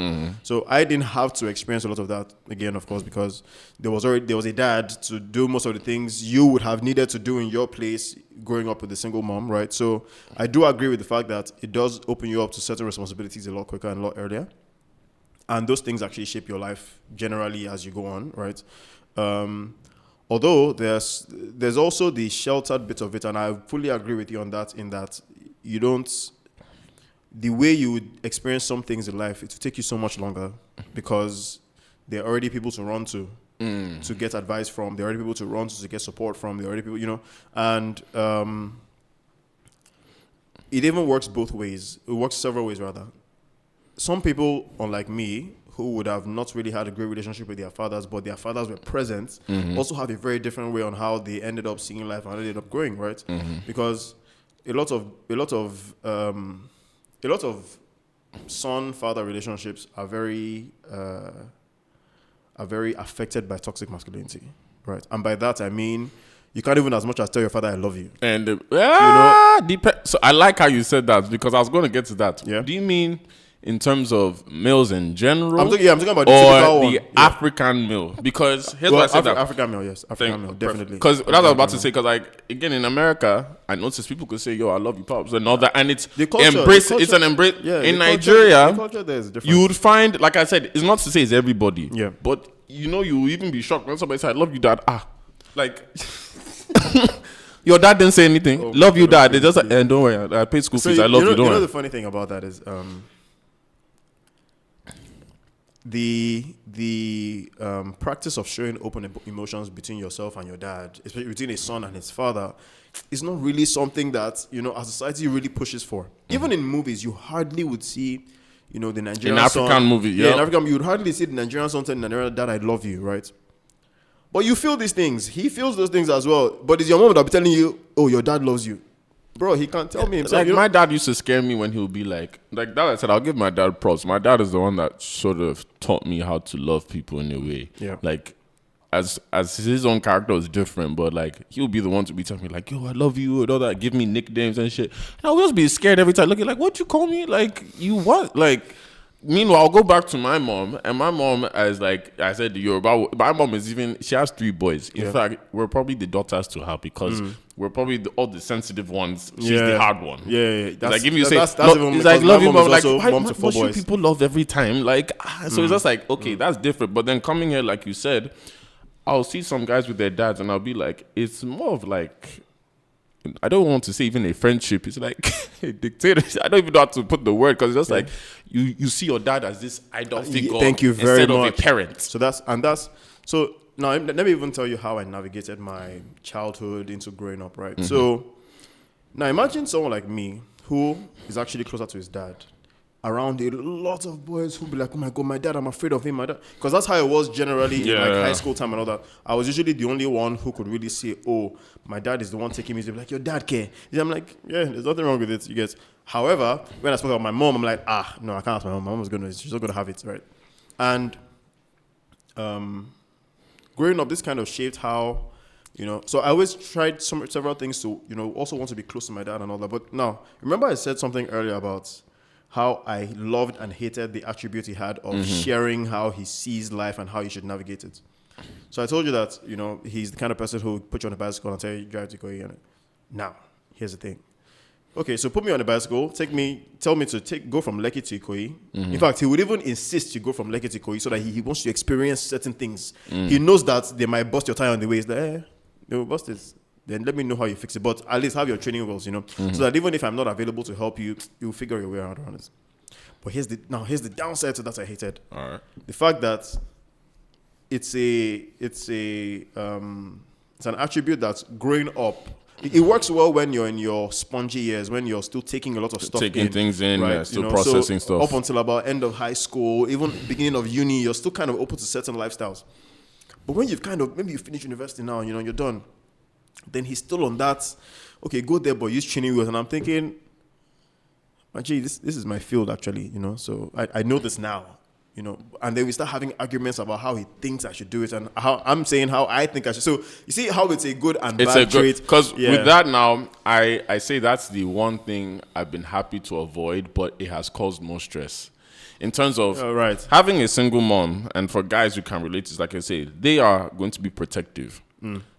So I didn't have to experience a lot of that again, of course, because there was a dad to do most of the things you would have needed to do in your place growing up with a single mom, right? So I do agree with the fact that it does open you up to certain responsibilities a lot quicker and a lot earlier. And those things actually shape your life generally as you go on, right? Although there's also the sheltered bit of it, and I fully agree with you on that, in that you don't, the way you would experience some things in life, it will take you so much longer because there are already people to run to to get advice from. They're already people to run to get support from. They're already people, and it even works both ways. It works several ways, rather. Some people, unlike me, who would have not really had a great relationship with their fathers, but their fathers were present, also have a very different way on how they ended up seeing life and how they ended up growing, right? Because a lot of son-father relationships are very affected by toxic masculinity, right? And by that I mean you can't even as much as tell your father I love you. And so I like how you said that, because I was going to get to that. Yeah. Do you mean in terms of males in general? I'm talking about the typical one. African male. Because here's what I said. African male, yes. African male, definitely. Because that's what I was about to say. Because again, in America, I noticed people could say, "Yo, I love you, pops," and all that, and it's embrace. It's an embrace. Yeah, in Nigeria, the culture there is different. You would find, like I said, it's not to say it's everybody. Yeah. But you will even be shocked when somebody says, "I love you, dad." Like. Your dad didn't say anything. Love you, dad. They just like, don't worry, I paid school fees. I love you. Don't worry. The funny thing about that is the practice of showing open emotions between yourself and your dad, especially between a son and his father, is not really something that our society really pushes for. Even in movies, you hardly would see the Nigerian in African movie. Yeah, in African, you would hardly see the Nigerian son telling Nigerian dad, "I love you," right? But you feel these things. He feels those things as well. But it's your mom that'll be telling you, "Oh, your dad loves you." Bro, he can't tell me himself. Like, my dad used to scare me when he would be like that. I said, I'll give my dad props. My dad is the one that sort of taught me how to love people in a way. Yeah. Like, as his own character is different, but like, he'll be the one to be telling me like, "Yo, I love you," and all that, give me nicknames and shit. And I'll just be scared every time, looking like, "What you call me? Like, you what?" Like, meanwhile, I'll go back to my mom, and my mom, as like I said, my mom she has 3 boys. In fact, we're probably the daughters to her, because we're probably all the sensitive ones. She's the hard one. Yeah. That's, like, if you say, that's it's like, love you, mom. Like, why mom to 4 boys. People love every time? Like, so it's just like, okay, that's different. But then coming here, like you said, I'll see some guys with their dads, and I'll be like, it's more of like, I don't want to say even a friendship. It's like a dictatorship. I don't even know how to put the word, because it's just like you see your dad as this idol figure. Thank you very instead much. Of a parent. So now let me even tell you how I navigated my childhood into growing up, right? So now imagine someone like me who is actually closer to his dad, around a lot of boys who be like, "Oh my God, my dad, I'm afraid of him." Because that's how it was generally in high school time and all that. I was usually the only one who could really say, "Oh, my dad is the one taking me." They'd be like, "Your dad care?" I'm like, "Yeah, there's nothing wrong with it." You get. However, when I spoke about my mom, I'm like, no, I can't ask my mom. My mom she's not gonna have it, right? And growing up, this kind of shaped how, so I always tried several things to, also want to be close to my dad and all that. But now, remember I said something earlier about how I loved and hated the attribute he had of sharing how he sees life and how you should navigate it. So I told you that, he's the kind of person who would put you on a bicycle and tell you drive to Ikoyi. Now, here's the thing. Okay, so put me on a bicycle, tell me to go from Lekki to Ikoyi. In fact, he would even insist you go from Lekki to Ikoyi so that he wants to experience certain things. He knows that they might bust your tire on the way. He's like, they will bust it. Then let me know how you fix it. But at least have your training wheels, so that even if I'm not available to help you, you'll figure your way around it. But here's the downside to that I hated. All right. The fact that it's an attribute that's growing up. It works well when you're in your spongy years, when you're still taking a lot of stuff taking things in, right? Still processing stuff. Up until about end of high school, even beginning of uni, you're still kind of open to certain lifestyles. But when maybe you finish university now, you're done. Then he's still on that, okay, go there, but use training wheels. And I'm thinking, gee, this is my field actually, so I know this now. And then we start having arguments about how he thinks I should do it and how I'm saying how I think I should. So you see how it's a good and bad trait. Because with that now, I say that's the one thing I've been happy to avoid, but it has caused more stress. In terms of having a single mom, and for guys who can relate, it's like I say, they are going to be protective.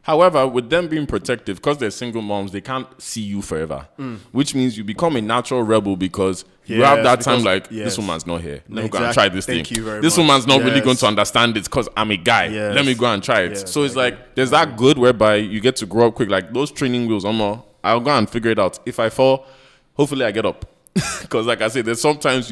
However, with them being protective, because they're single moms, they can't see you forever, which means you become a natural rebel because you have that time like, this woman's not here. Let me go and try this thing. This woman's not really going to understand it because I'm a guy. Let me go and try it. So it's like, there's that good whereby you get to grow up quick. Like those training wheels, I'll go and figure it out. If I fall, hopefully I get up. Because like I said, there's sometimes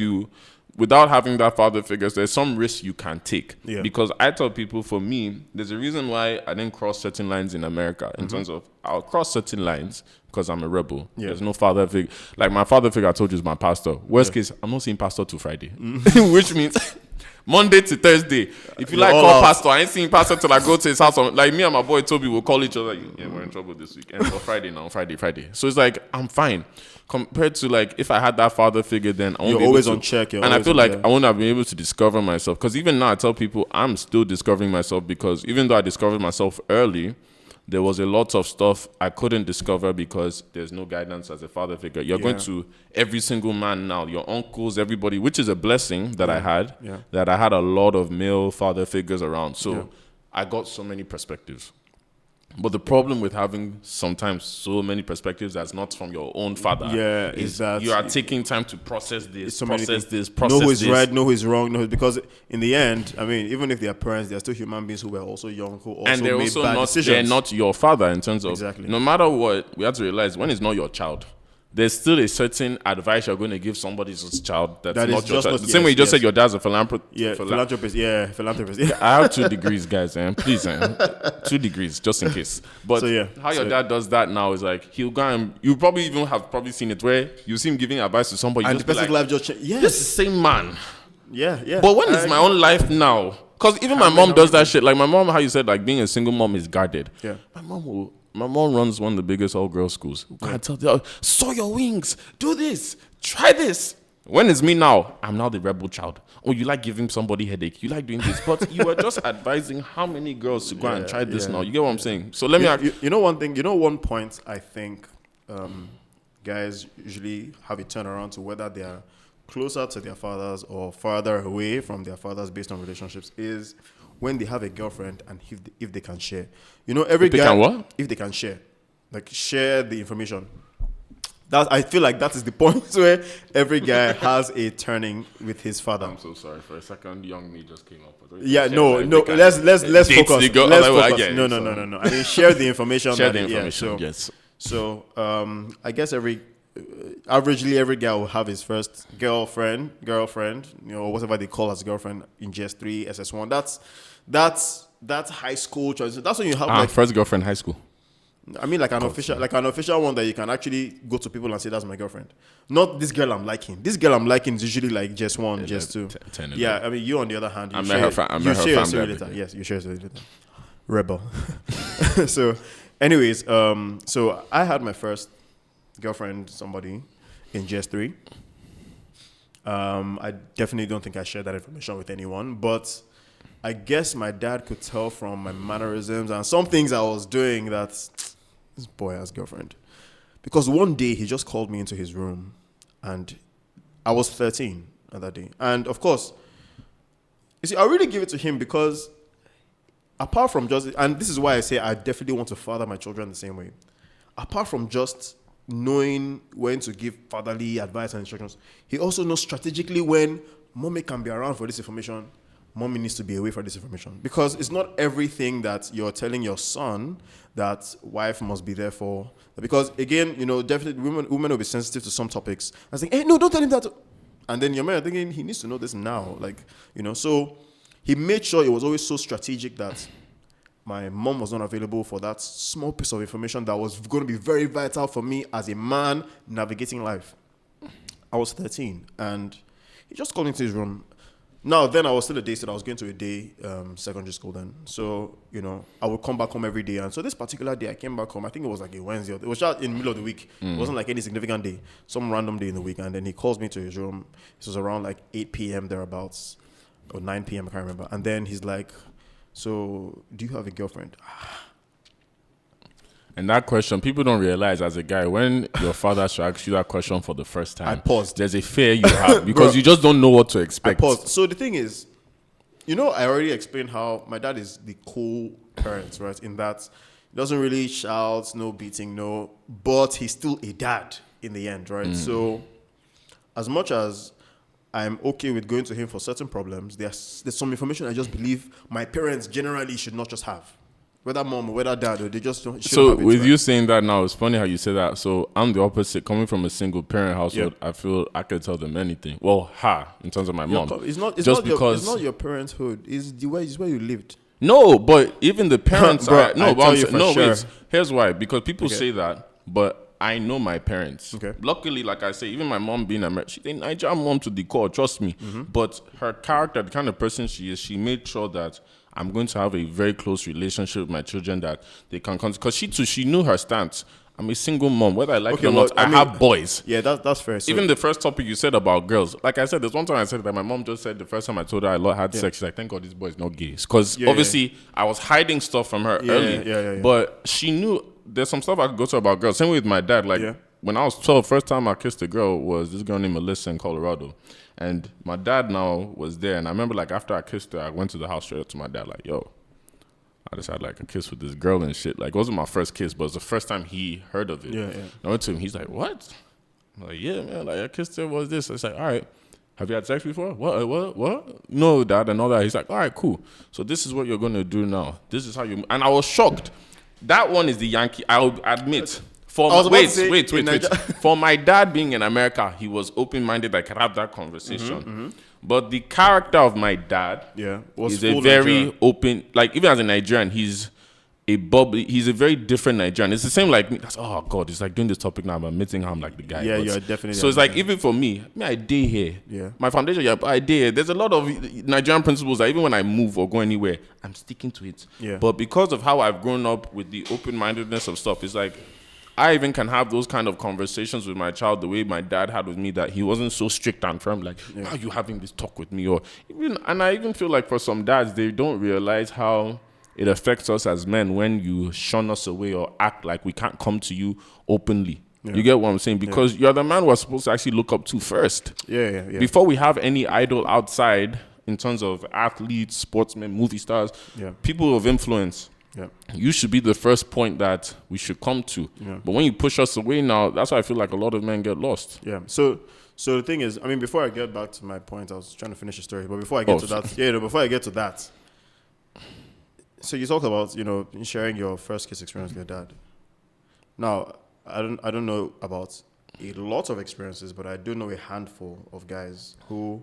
without having that father figure, there's some risks you can take. Yeah. Because I tell people, for me, there's a reason why I didn't cross certain lines in America. In terms of, I'll cross certain lines because I'm a rebel. Yeah. There's no father figure. Like my father figure, I told you, is my pastor. Worst case, I'm not seeing pastor till Friday, which means Monday to Thursday. If you like call pastor, I ain't seeing pastor till I go to his house. Like me and my boy Toby will call each other. Yeah, we're in trouble this week. And for Friday now, Friday. So it's like I'm fine compared to like if I had that father figure, then I won't You're always on check. And I feel like I won't have been able to discover myself, because even now I tell people I'm still discovering myself, because even though I discovered myself early, there was a lot of stuff I couldn't discover because there's no guidance as a father figure. You're going to every single man now, your uncles, everybody, which is a blessing that I had, that I had a lot of male father figures around. So I got so many perspectives. But the problem with having sometimes so many perspectives that's not from your own father is that you are taking time to process this, process this. Know who is right, know who is wrong. Because in the end, I mean, even if they are parents, they are still human beings who were also young, who also and they're made also bad not, decisions. they're not your father in terms of, exactly. No matter what, we have to realize when it's not your child, there's still a certain advice you're going to give somebody's child that's not your child. The same way you just said your dad's a philanthropist. Yeah, philanthropist. Yeah. I have 2 degrees, guys. Please, 2 degrees, just in case. But how your dad does that now is like, he'll go and you probably even have seen it where you see him giving advice to somebody. And the person's life just changed. Yes. This is the same man. Yeah. But when it's my own life now, because even my mom does that shit. Like my mom, how you said, like being a single mom is guarded. Yeah. My mom runs one of the biggest all-girls schools. I tell them, sow your wings, do this, try this. When it's me now, I'm now the rebel child. Oh, you like giving somebody headache, you like doing this, but you were just advising how many girls to go and try this now. You get what I'm saying? So let me ask you know one thing. You know one point I think guys usually have a turnaround to whether they are closer to their fathers or farther away from their fathers based on relationships is when they have a girlfriend and if they can share. You know, every guy can what? If they can share. Like share the information. That I feel like that is the point where every guy has a turning with his father. I'm so sorry. For a second, young me just came up. Yeah, no. Let's focus. Let's focus. No. I mean, share the information. Share the information. Yes. So, I guess averagely every guy will have his first girlfriend, you know, whatever they call as girlfriend in GS3, SS1. That's high school choice. That's when you have first girlfriend, high school. I mean, like an official one that you can actually go to people and say that's my girlfriend. Not this girl I'm liking. This girl I'm liking is usually like just 1, just 2. Yeah, I mean, you on the other hand, you share your story later. Yes, you share your story later. Rebel. So, anyways, so I had my first girlfriend, somebody in GS3. I definitely don't think I shared that information with anyone, but I guess my dad could tell from my mannerisms and some things I was doing that this boy has girlfriend. Because one day he just called me into his room and I was 13 at that day. And of course, you see, I really give it to him because apart from just, and this is why I say I definitely want to father my children the same way. Apart from just knowing when to give fatherly advice and instructions, he also knows strategically when mommy can be around for this information, mommy needs to be away for this information. Because it's not everything that you're telling your son that wife must be there for. Because again, you know, definitely women will be sensitive to some topics. I think, hey, no, don't tell him that. And then your man thinking he needs to know this now. Like, you know, so he made sure it was always so strategic that my mom was not available for that small piece of information that was going to be very vital for me as a man navigating life. I was 13 and he just called me into his room. Now, then I was still a day student. I was going to a day secondary school then. So, you know, I would come back home every day. And so this particular day I came back home, I think it was like a Wednesday. It was just in the middle of the week. It wasn't like any significant day. Some random day in the week. And then he calls me to his room. This was around like 8 p.m. thereabouts. Or 9 p.m. I can't remember. And then he's like, so, do you have a girlfriend? And that question, people don't realize as a guy, when your father should ask you that question for the first time, I paused. There's a fear you have because you just don't know what to expect. I paused. So the thing is, you know, I already explained how my dad is the cool parent, right? In that he doesn't really shout, no beating, no, but he's still a dad in the end, right? So as much as I'm okay with going to him for certain problems, there's some information I just believe my parents generally should not just have. whether mom or whether dad, or they just don't. So with you saying that now, it's funny how you say that. So I'm the opposite. Coming from a single parent household, I feel I could tell them anything. Well, in terms of my mom, it's not your parenthood. It's where you lived. No, but even the parents Bro, wait. Here's why. Because people say that, but I know my parents. Okay. Luckily, like I say, even my mom being American, she's a Nigerian mom to the core. Trust me. But her character, the kind of person she is, she made sure that I'm going to have a very close relationship with my children, that they can come. Because she knew her stance. I'm a single mom. Whether I like it or not, I have boys. Yeah, that's fair. So even the first topic you said about girls, like I said, there's one time I said that my mom just said the first time I told her I had sex, she's like, thank God this boy is not gay. Because obviously I was hiding stuff from her early. Yeah. But she knew there's some stuff I could go to about girls. Same way with my dad. Like when I was 12, first time I kissed a girl was this girl named Melissa in Colorado. And my dad now was there. And I remember like after I kissed her, I went to the house straight up to my dad like, yo, I just had like a kiss with this girl and shit. Like it wasn't my first kiss, but it was the first time he heard of it. And I went to him, he's like, what? I'm like, yeah, man, like I kissed her, what's this? I was like, all right, have you had sex before? What? No, dad, and all that. He's like, all right, cool. So this is what you're gonna do now. This is how you, and I was shocked. That one is the Yankee, I'll admit. Wait. For my dad being in America, he was open-minded. I could have that conversation. But the character of my dad is a very open, like even as a Nigerian, he's a very different Nigerian. It's the same like me. Oh God, it's like doing this topic now. I'm admitting how I'm like the guy. Yeah, you're definitely. So it's like even for me, I day here. Yeah. My foundation, I day here. There's a lot of Nigerian principles that even when I move or go anywhere, I'm sticking to it. Yeah. But because of how I've grown up with the open-mindedness of stuff, it's like I even can have those kind of conversations with my child the way my dad had with me, that he wasn't so strict and firm, like, why are you having this talk with me? And I even feel like for some dads, they don't realize how it affects us as men when you shun us away or act like we can't come to you openly. Yeah. You get what I'm saying? Because you're the man we're supposed to actually look up to first. Yeah. Before we have any idol outside in terms of athletes, sportsmen, movie stars, people of influence. Yeah. You should be the first point that we should come to. Yeah. But when you push us away now, that's why I feel like a lot of men get lost. Yeah. So the thing is, I mean, before I get back to my point, I was trying to finish the story. But before I get to that, so you talk about, sharing your first kiss experience with your dad. Now, I don't know about a lot of experiences, but I do know a handful of guys who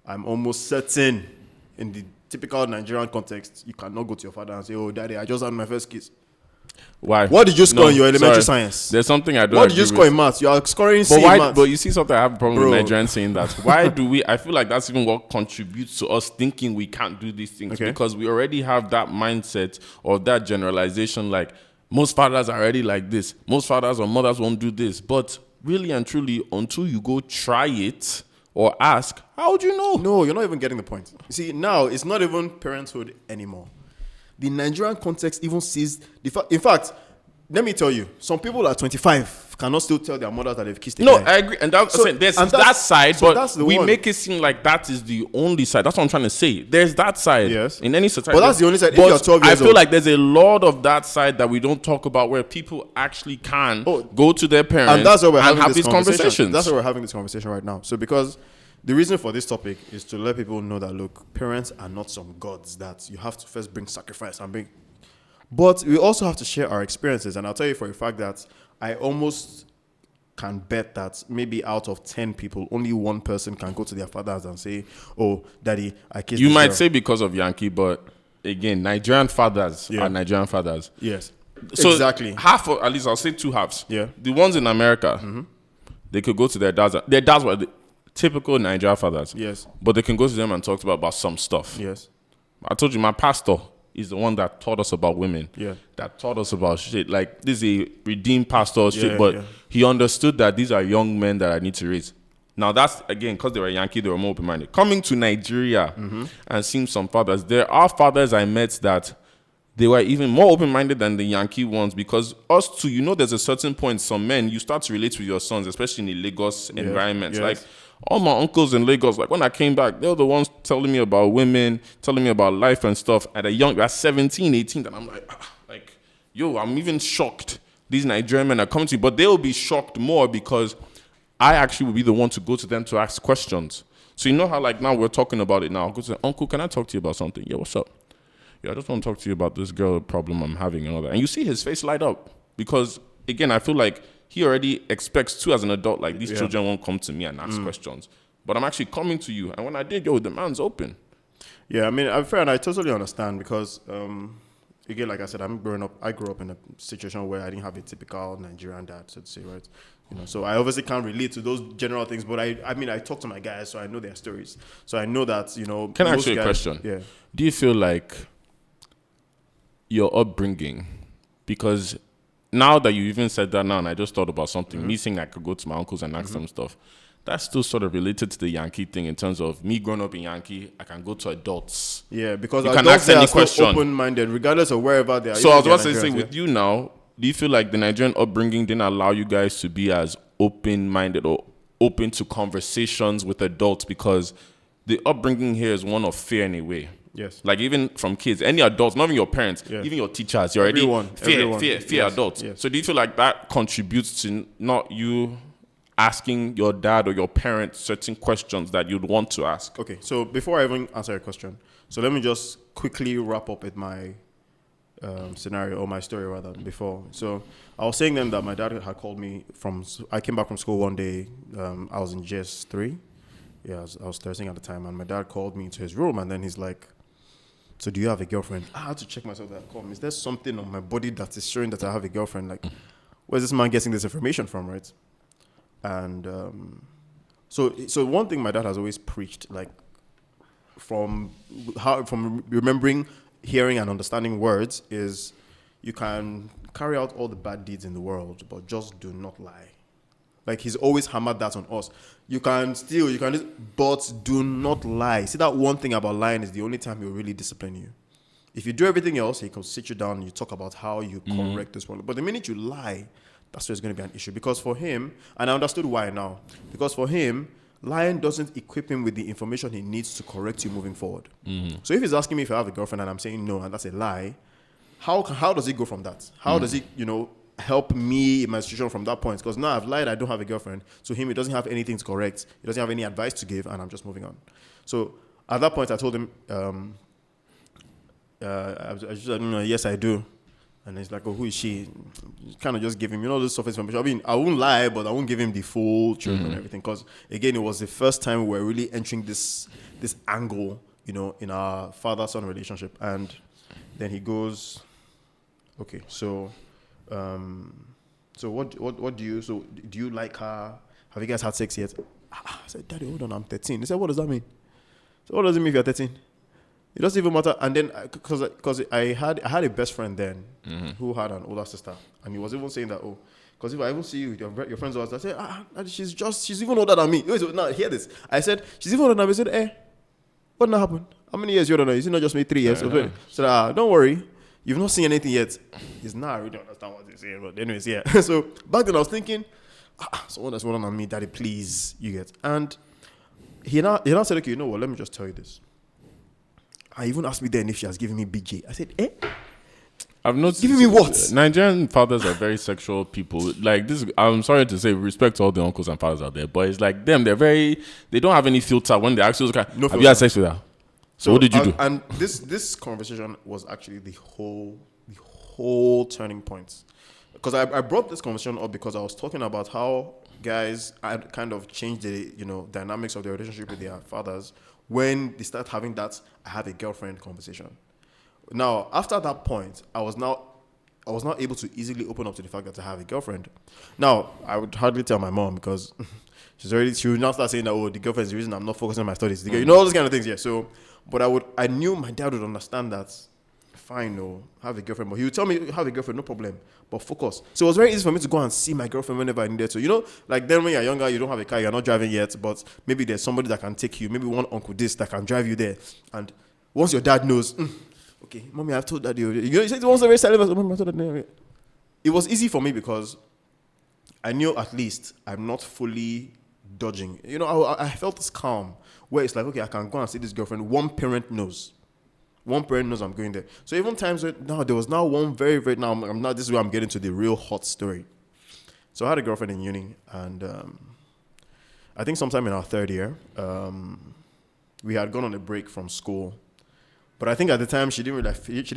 I'm almost certain in the typical Nigerian context, you cannot go to your father and say, oh, daddy, I just had my first kiss. Why? What did you score in your elementary science? There's something I don't What did you score in maths? You are scoring C in maths. But you see something, I have a problem with Nigerians saying that. Why do we, I feel like that's even what contributes to us thinking we can't do these things. Okay. Because we already have that mindset or that generalization, like most fathers are already like this. Most fathers or mothers won't do this. But really and truly, until you go try it, or ask, how would you know? No, you're not even getting the point. You see, now it's not even parenthood anymore. The Nigerian context even sees in fact, let me tell you, some people at 25 cannot still tell their mothers that they've kissed a guy. I agree. And there's that side, so but we make it seem like that is the only side. That's what I'm trying to say. There's that side in any society. But that's the only side. If you're 12 years I feel like there's a lot of that side that we don't talk about where people actually can go to their parents and that's why we're having have these conversations. That's why we're having this conversation right now. So because the reason for this topic is to let people know that, look, parents are not some gods that you have to first bring sacrifice and bring. But we also have to share our experiences. And I'll tell you for a fact that I almost can bet that maybe out of 10 people, only one person can go to their fathers and say, oh, daddy, I kissed you might say because of Yankee, but again, Nigerian fathers are Nigerian fathers. Yes. So exactly. Half, or at least I'll say two halves. Yeah. The ones in America, they could go to their dads. Their dads were the typical Nigerian fathers. Yes. But they can go to them and talk about some stuff. Yes. I told you, my pastor is the one that taught us about women. Yeah. That taught us about shit. Like, this is a redeemed pastor shit, but he understood that these are young men that I need to raise. Now, that's, again, because they were Yankee, they were more open-minded. Coming to Nigeria and seeing some fathers, there are fathers I met that they were even more open-minded than the Yankee ones, because us too, there's a certain point, some men, you start to relate with your sons, especially in the Lagos environment. Yes. Like, all my uncles in Lagos, like when I came back, they were the ones telling me about women, telling me about life and stuff at 17, 18, and I'm like, I'm even shocked. These Nigerian men are coming to you, but they'll be shocked more because I actually will be the one to go to them to ask questions. So you know how like now we're talking about it now. I'll go to them, uncle, can I talk to you about something? Yeah, what's up? I just want to talk to you about this girl problem I'm having and all that. And you see his face light up because, again, I feel like he already expects too as an adult, like these children won't come to me and ask questions. But I'm actually coming to you. And when I did, the man's open. Yeah, I mean, I'm fair and I totally understand because, again, like I said, I grew up in a situation where I didn't have a typical Nigerian dad, so to say, right? So I obviously can't relate to those general things, but I mean, I talk to my guys, so I know their stories. So I know that, Can I ask you a question? Yeah. Do you feel like your upbringing, because now that you even said that now, and I just thought about something, me saying I could go to my uncles and ask them stuff, that's still sort of related to the Yankee thing in terms of me growing up in Yankee, I can go to adults. Yeah, because you adults can ask any are question. open-minded, regardless of wherever they are. So I was about to say, with you now, do you feel like the Nigerian upbringing didn't allow you guys to be as open-minded or open to conversations with adults? Because the upbringing here is one of fear in a way. Yes. Like even from kids, any adults, not even your parents, even your teachers, you're already fear adults. Yes. So do you feel like that contributes to not you asking your dad or your parents certain questions that you'd want to ask? Okay, so before I even answer your question, so let me just quickly wrap up with my scenario, or my story rather, before. So I was saying then that my dad had called me I came back from school one day, I was in GS3, I was 13 at the time, and my dad called me into his room, and then he's like, so do you have a girlfriend? I had to check myself that call me. Is there something on my body that is showing that I have a girlfriend? Like, where's this man getting this information from, right? And so one thing my dad has always preached, like from remembering, hearing, and understanding words, is you can carry out all the bad deeds in the world, but just do not lie. Like, he's always hammered that on us. You can steal, but do not lie. See, that one thing about lying is the only time he'll really discipline you. If you do everything else, he can sit you down and you talk about how you correct this problem. But the minute you lie, that's where it's going to be an issue. Because for him, and I understood why now, because for him, lying doesn't equip him with the information he needs to correct you moving forward. So if he's asking me if I have a girlfriend and I'm saying no, and that's a lie, how does he go from that? How does he, help me in my situation from that point? Because now I've lied, I don't have a girlfriend. So him, he doesn't have anything to correct. He doesn't have any advice to give, and I'm just moving on. So at that point, I told him, I just said, yes, I do. And he's like, oh, who is she? Kind of just give him, this surface information. I mean, I won't lie, but I won't give him the full truth and everything. Because, again, it was the first time we were really entering this angle, in our father-son relationship. And then he goes, okay, so what do you like her? Have you guys had sex yet? I said, Daddy, hold on, I'm 13. He said, what does that mean? So what does it mean if you're 13? It doesn't even matter. And then, because I had a best friend then who had an older sister, and he was even saying that, because if I even see you with your friends, I said, she's even older than me. Now hear this. I said, she's even older than me. I said, what did happen? How many years you don't know? Is it not just me 3 years? I said, don't worry, you've not seen anything yet. He's not, I really understand what he's saying, but anyways, yeah. So back then I was thinking, someone that's older than me, Daddy, please, you get. And he now said, okay, you know what? Let me just tell you this. I even asked me then if she has given me BJ. I said, I've noticed. Giving me what? Nigerian fathers are very sexual people. Like this, I'm sorry to say, respect to all the uncles and fathers out there, but it's like them. They don't have any filter when they ask you, have you had sex with her? So what did you do? And this conversation was actually the whole turning point. Because I brought this conversation up because I was talking about how guys had kind of changed the dynamics of their relationship with their fathers when they start having that I have a girlfriend conversation. Now, after that point, I was not able to easily open up to the fact that I have a girlfriend. Now, I would hardly tell my mom because she would now start saying that, the girlfriend is the reason I'm not focusing on my studies. All those kind of things, yeah. So, but I knew my dad would understand that. Fine, have a girlfriend. But he would tell me, have a girlfriend, no problem. But focus. So it was very easy for me to go and see my girlfriend whenever I needed to. Like then when you're younger, you don't have a car, you're not driving yet, but maybe there's somebody that can take you, maybe one uncle this that can drive you there. And once your dad knows, okay, mommy, I've told daddy. You said it was a very silent, mommy, I told daddy. It was easy for me because I knew at least I'm not fully dodging. I felt this calm where it's like, okay, I can go and see this girlfriend. One parent knows I'm going there. So even times where there was now one very, very, this is where I'm getting to the real hot story. So I had a girlfriend in uni, and I think sometime in our third year, we had gone on a break from school But I think at the time she didn't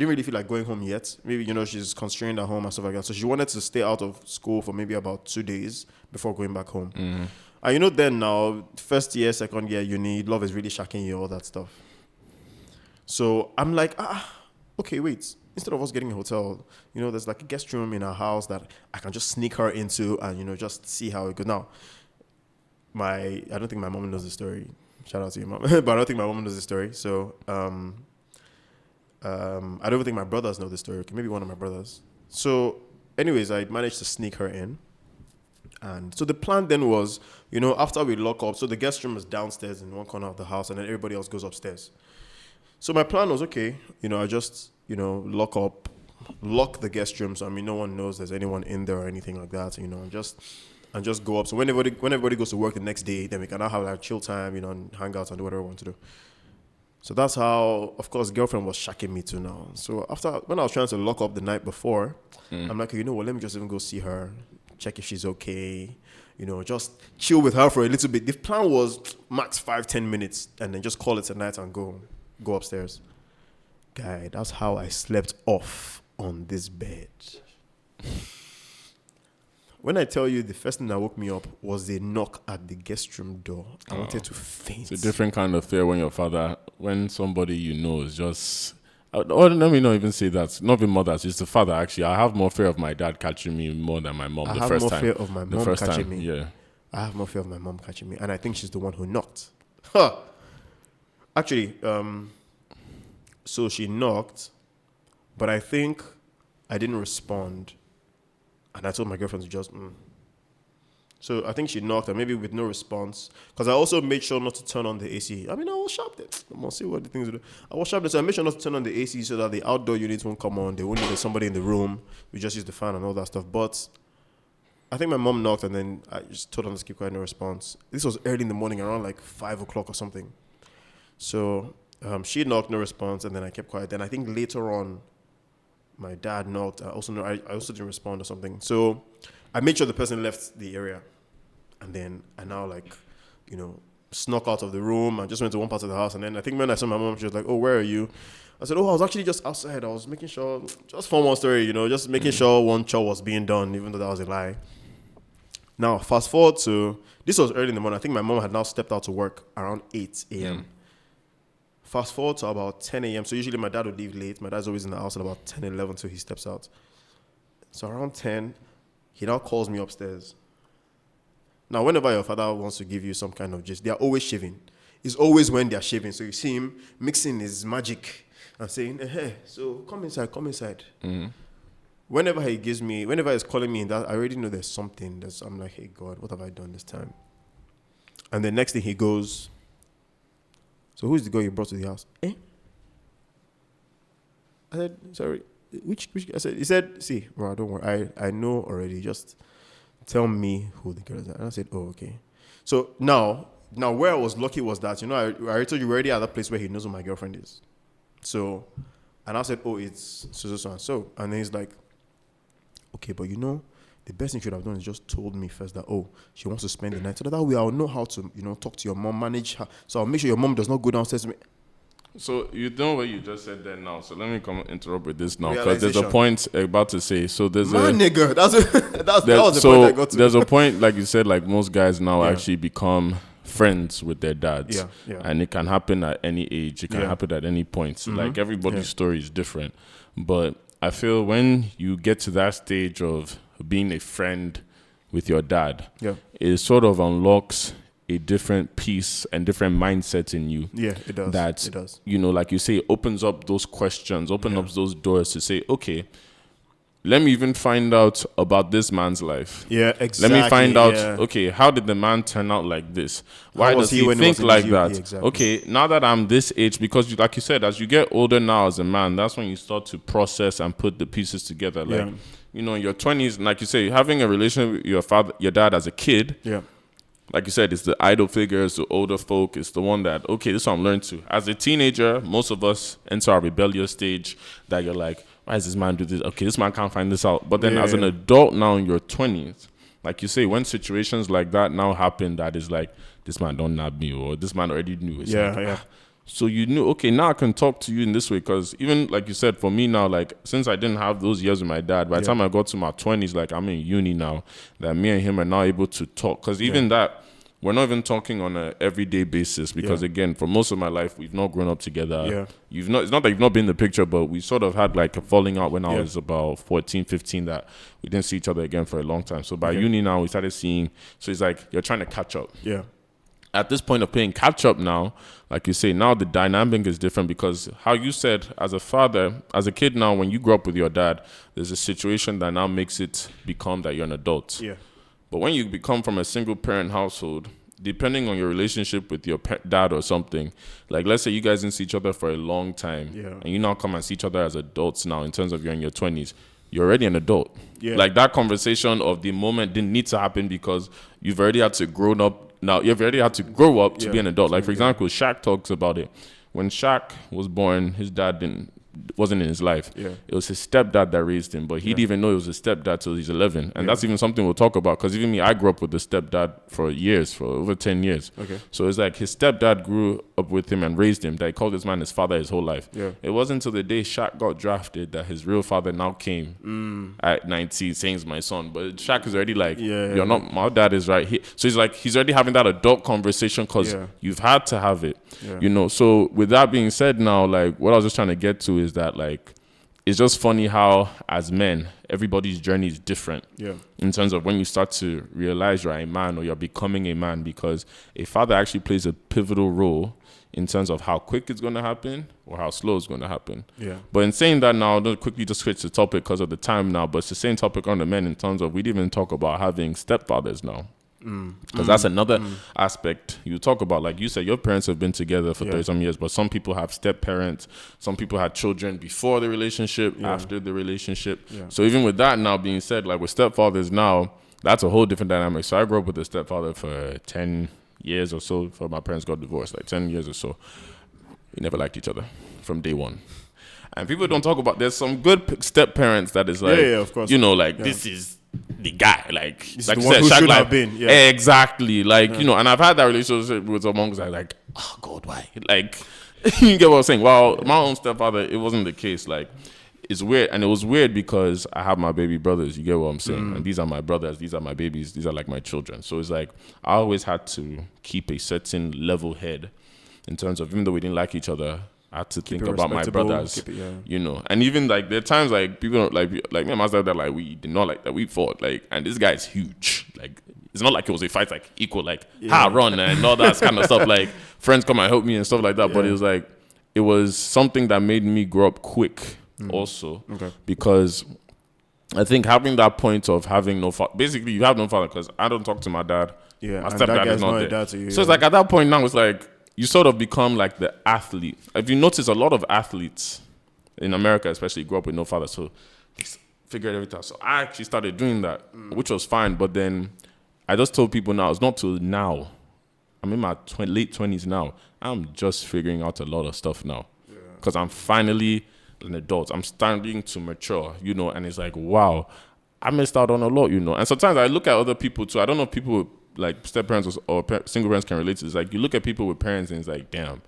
really feel like going home yet. Maybe, she's constrained at home and stuff like that. So she wanted to stay out of school for maybe about 2 days before going back home. Mm-hmm. And then now, first year, second year, uni, love is really shocking you, all that stuff. So I'm like, okay, wait. Instead of us getting a hotel, there's like a guest room in our house that I can just sneak her into and, just see how it goes. Now, I don't think my mom knows the story. Shout out to your mom. But I don't think my mom knows the story. So, I don't think my brothers know the story. Okay, maybe one of my brothers. So, anyways, I managed to sneak her in. And so the plan then was, after we lock up, so the guest room is downstairs in one corner of the house and then everybody else goes upstairs. So my plan was, okay, I just, lock the guest room so, no one knows there's anyone in there or anything like that, and just go up. So when everybody goes to work the next day, then we can now have like chill time, and hang out and do whatever we want to do. So that's how, of course, girlfriend was shacking me too now. So when I was trying to lock up the night before, I'm like, let me just even go see her, check if she's okay, just chill with her for a little bit. The plan was max 5-10 minutes and then just call it a night and go upstairs. Guy, that's how I slept off on this bed. When I tell you the first thing that woke me up was a knock at the guest room door. I wanted to faint. It's a different kind of fear when somebody is just... Or let me not even say that. Not even mothers, it's the father, actually. I have more fear of my dad catching me more than my mom the first time. I have more fear of my mom catching me. Yeah. I have more fear of my mom catching me. And I think she's the one who knocked. Huh. Actually, so she knocked, but I think I didn't respond. And I told my girlfriend to just... So I think she knocked and maybe with no response. Because I also made sure not to turn on the AC. I was sharp there. I'm going to see what the things do. I was sharp there. So I made sure not to turn on the AC so that the outdoor units won't come on. They won't need somebody in the room. We just use the fan and all that stuff. But I think my mom knocked and then I just told her to keep quiet, no response. This was early in the morning, around like 5 o'clock or something. So she knocked, no response. And then I kept quiet. Then I think later on, my dad knocked. I also didn't respond or something. So I made sure the person left the area. And then I now snuck out of the room. I just went to one part of the house. And then I think when I saw my mom, she was like, oh, where are you? I said, I was actually just outside. I was making sure, just for one story, just making sure one chore was being done, even though that was a lie. Now, fast forward to, this was early in the morning. I think my mom had now stepped out to work around 8 a.m. Fast forward to about 10 a.m. So usually my dad would leave late. My dad's always in the house at about 10, 11 till he steps out. So around 10, he now calls me upstairs. Now, whenever your father wants to give you some kind of gist, they are always shaving. It's always when they are shaving. So you see him mixing his magic and saying, hey, so come inside. Mm-hmm. Whenever he's calling me in that, I already know there's something. I'm like, hey, God, what have I done this time? And the next thing he goes, so who's the girl you brought to the house? I said, sorry, which he said, see, bro, don't worry. I know already. Just tell me who the girl is. And I said, oh, okay. So now where I was lucky was that, I already told you we're already at that place where he knows who my girlfriend is. So, and I said, oh, it's so and so. And then he's like, okay, but the best thing you should have done is just told me first that, oh, she wants to spend the night. So that way I'll know how to, talk to your mom, manage her. So I'll make sure your mom does not go downstairs to me. So you know what you just said there now. So let me interrupt with this now, because there's a point about to say. So there's nigga. That was the point I got to. There's a point, like you said, like most guys now actually become friends with their dads. Yeah. And it can happen at any age. It can happen at any point. So like everybody's story is different. But I feel when you get to that stage of being a friend with your dad, it sort of unlocks a different piece and different mindset in you. Yeah, it does. That, it does. Like you say, opens up those questions, up those doors to say, okay, let me even find out about this man's life. Yeah, exactly. Let me find out, okay, how did the man turn out like this? Why does he think like that? Yeah, exactly. Okay, now that I'm this age, because like you said, as you get older now as a man, that's when you start to process and put the pieces together. Like, in your 20s, like you say, having a relationship with your dad as a kid, like you said, it's the idol figures, the older folk. It's the one that, okay, this is what I'm learning to. As a teenager, most of us enter our rebellious stage that you're like, why does this man do this? Okay, this man can't find this out. But then as an adult now in your 20s, like you say, when situations like that now happen, that is like, this man don't nab me, or this man already knew. It's So you knew, okay, now I can talk to you in this way. Because even, like you said, for me now, like, since I didn't have those years with my dad, by the time I got to my 20s, like, I'm in uni now, that me and him are now able to talk. Because even that, we're not even talking on an everyday basis. Because, again, for most of my life, we've not grown up together. It's not that you've not been in the picture, but we sort of had, like, a falling out when I was about 14, 15, that we didn't see each other again for a long time. So by uni now, we started seeing, so it's like, you're trying to catch up. At this point of playing catch up now, like you say, now the dynamic is different because how you said as a father, as a kid now, when you grow up with your dad, there's a situation that now makes it become that you're an adult. But when you become from a single parent household, depending on your relationship with your dad or something, like let's say you guys didn't see each other for a long time and you now come and see each other as adults now in terms of you're in your 20s, you're already an adult. Like that conversation of the moment didn't need to happen because you've already had to grow up. Now, you've already had to grow up to be an adult. Like, for example, Shaq talks about it. When Shaq was born, his dad wasn't in his life. It was his stepdad that raised him, but he didn't even know it was his stepdad till he's 11. And that's even something we'll talk about because even me, I grew up with the stepdad for years, for over 10 years. So it's like his stepdad grew up with him and raised him. That he called this man his father his whole life. It wasn't until the day Shaq got drafted that his real father now came at 19 saying he's my son. But Shaq is already like, you're not, my dad is right here. So he's like, he's already having that adult conversation because you've had to have it. You know, so with that being said now, like what I was just trying to get to is that like, it's just funny how as men, everybody's journey is different in terms of when you start to realize you're a man or you're becoming a man, because a father actually plays a pivotal role in terms of how quick it's going to happen or how slow it's going to happen. But in saying that now, I'll quickly just switch the topic because of the time now, but it's the same topic on the men in terms of we didn't even talk about having stepfathers now. Because that's another aspect you talk about. Like you said, your parents have been together for 30 some years, but some people have step parents. Some people had children before the relationship, after the relationship. So even with that now being said, like with stepfathers now, that's a whole different dynamic. So I grew up with a stepfather for 10 years or so before my parents got divorced, like 10 years or so. We never liked each other from day one. And people don't talk about, there's some good step parents that is like, of course. you know, like this is the guy, like this like is you the said, one who Shaq should like, have been. Exactly, like you know, and I've had that relationship with someone who's like, oh God, why? Like, you get what I'm saying? Well, my own stepfather, it wasn't the case. Like, it's weird, and it was weird because I have my baby brothers. You get what I'm saying? And these are my brothers. These are my babies. These are like my children. So it's like I always had to keep a certain level head in terms of even though we didn't like each other. I had to think about my brothers, you know, and even like there are times like people don't like me and my dad, like we did not like that we fought, like, and this guy's huge, like it's not like it was a fight like equal, like run and all that kind of stuff, like friends come and help me and stuff like that, but it was like it was something that made me grow up quick also, because I think having that point of having no father, basically you have no father because I don't talk to my dad, my stepdad is not there, so it's like at that point now it's like you sort of become like the athlete. If you notice, a lot of athletes in America especially grew up with no father, so they figured everything out. So I actually started doing that, which was fine, but then I just told people now, it's not till now. I'm in my late 20s now. I'm just figuring out a lot of stuff now because I'm finally an adult. I'm starting to mature, you know, and it's like, wow, I missed out on a lot, you know. And sometimes I look at other people too. I don't know if people like step parents or single parents can relate to this. Like you look at people with parents and it's like, damn,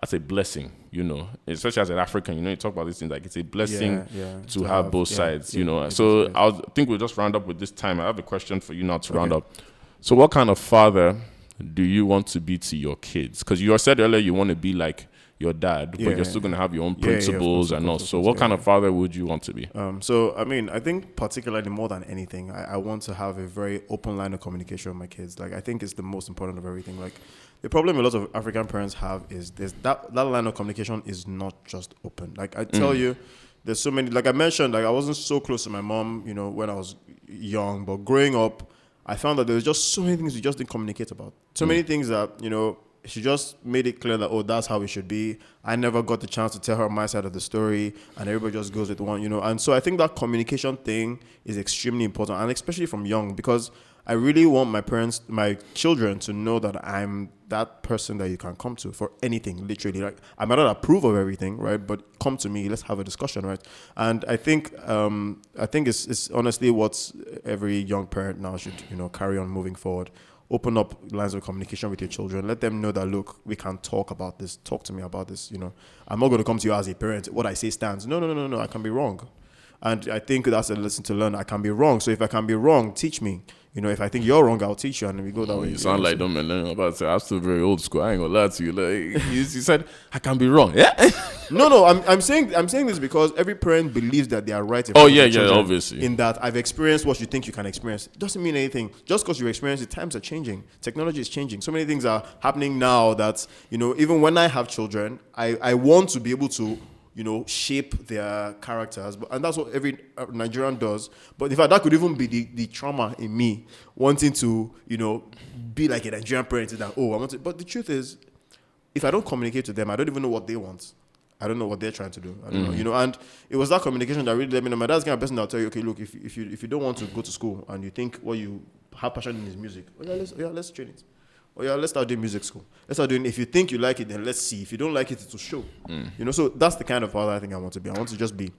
that's a blessing, you know. Especially as an African, you know, you talk about these things like it's a blessing to have both sides, you know. So I think we'll just round up with this time. I have a question for you now to round up. So what kind of father do you want to be to your kids? Because you said earlier you want to be like your dad, but you're still going to have your own principles and all. So what kind of father would you want to be? So, I mean, I think particularly more than anything, I want to have a very open line of communication with my kids. Like, I think it's the most important of everything. Like, the problem a lot of African parents have is that line of communication is not just open. Like, I tell you, there's so many, like I mentioned, like I wasn't so close to my mom, you know, when I was young, but growing up, I found that there was just so many things we just didn't communicate about. So many things that, you know, she just made it clear that, oh, that's how it should be. I never got the chance to tell her my side of the story, and everybody just goes with one, you know. And so I think that communication thing is extremely important, and especially from young, because I really want my children to know that I'm that person that you can come to for anything, literally. Like, I might not approve of everything, right? But come to me, let's have a discussion, right? And I think it's honestly what every young parent now should, you know, carry on moving forward. open up lines of communication with your children. Let them know that, look, we can talk about this. Talk to me about this. You know, I'm not going to come to you as a parent. What I say stands. No. I can be wrong. And I think that's a lesson to learn. I can be wrong. So if I can be wrong, teach me. You know, if I think you're wrong, I'll teach you, and we go that way. You sound like them, and I'm about to say, I'm still very old school. I ain't gonna lie to you. Like you said, I can be wrong. Yeah. No. I'm saying this because every parent believes that they are right. Obviously. In that I've experienced what you think you can experience. It doesn't mean anything. Just because you experience it, times are changing. Technology is changing. So many things are happening now that, you know, even when I have children, I want to be able to, you know, shape their characters, and that's what every Nigerian does. But in fact, that could even be the trauma in me wanting to, you know, be like a Nigerian parent. That I want to. But the truth is, if I don't communicate to them, I don't even know what they want. I don't know what they're trying to do. I don't know, you know. And it was that communication that really let me know. My dad's the kind of person that'll tell you, okay, look, if you don't want to go to school and you think what you have passion in is music, let's train it. Let's start doing music school. Let's start doing. If you think you like it, then let's see. If you don't like it, it will show. You know, so that's the kind of father I think I want to be. I want to just be.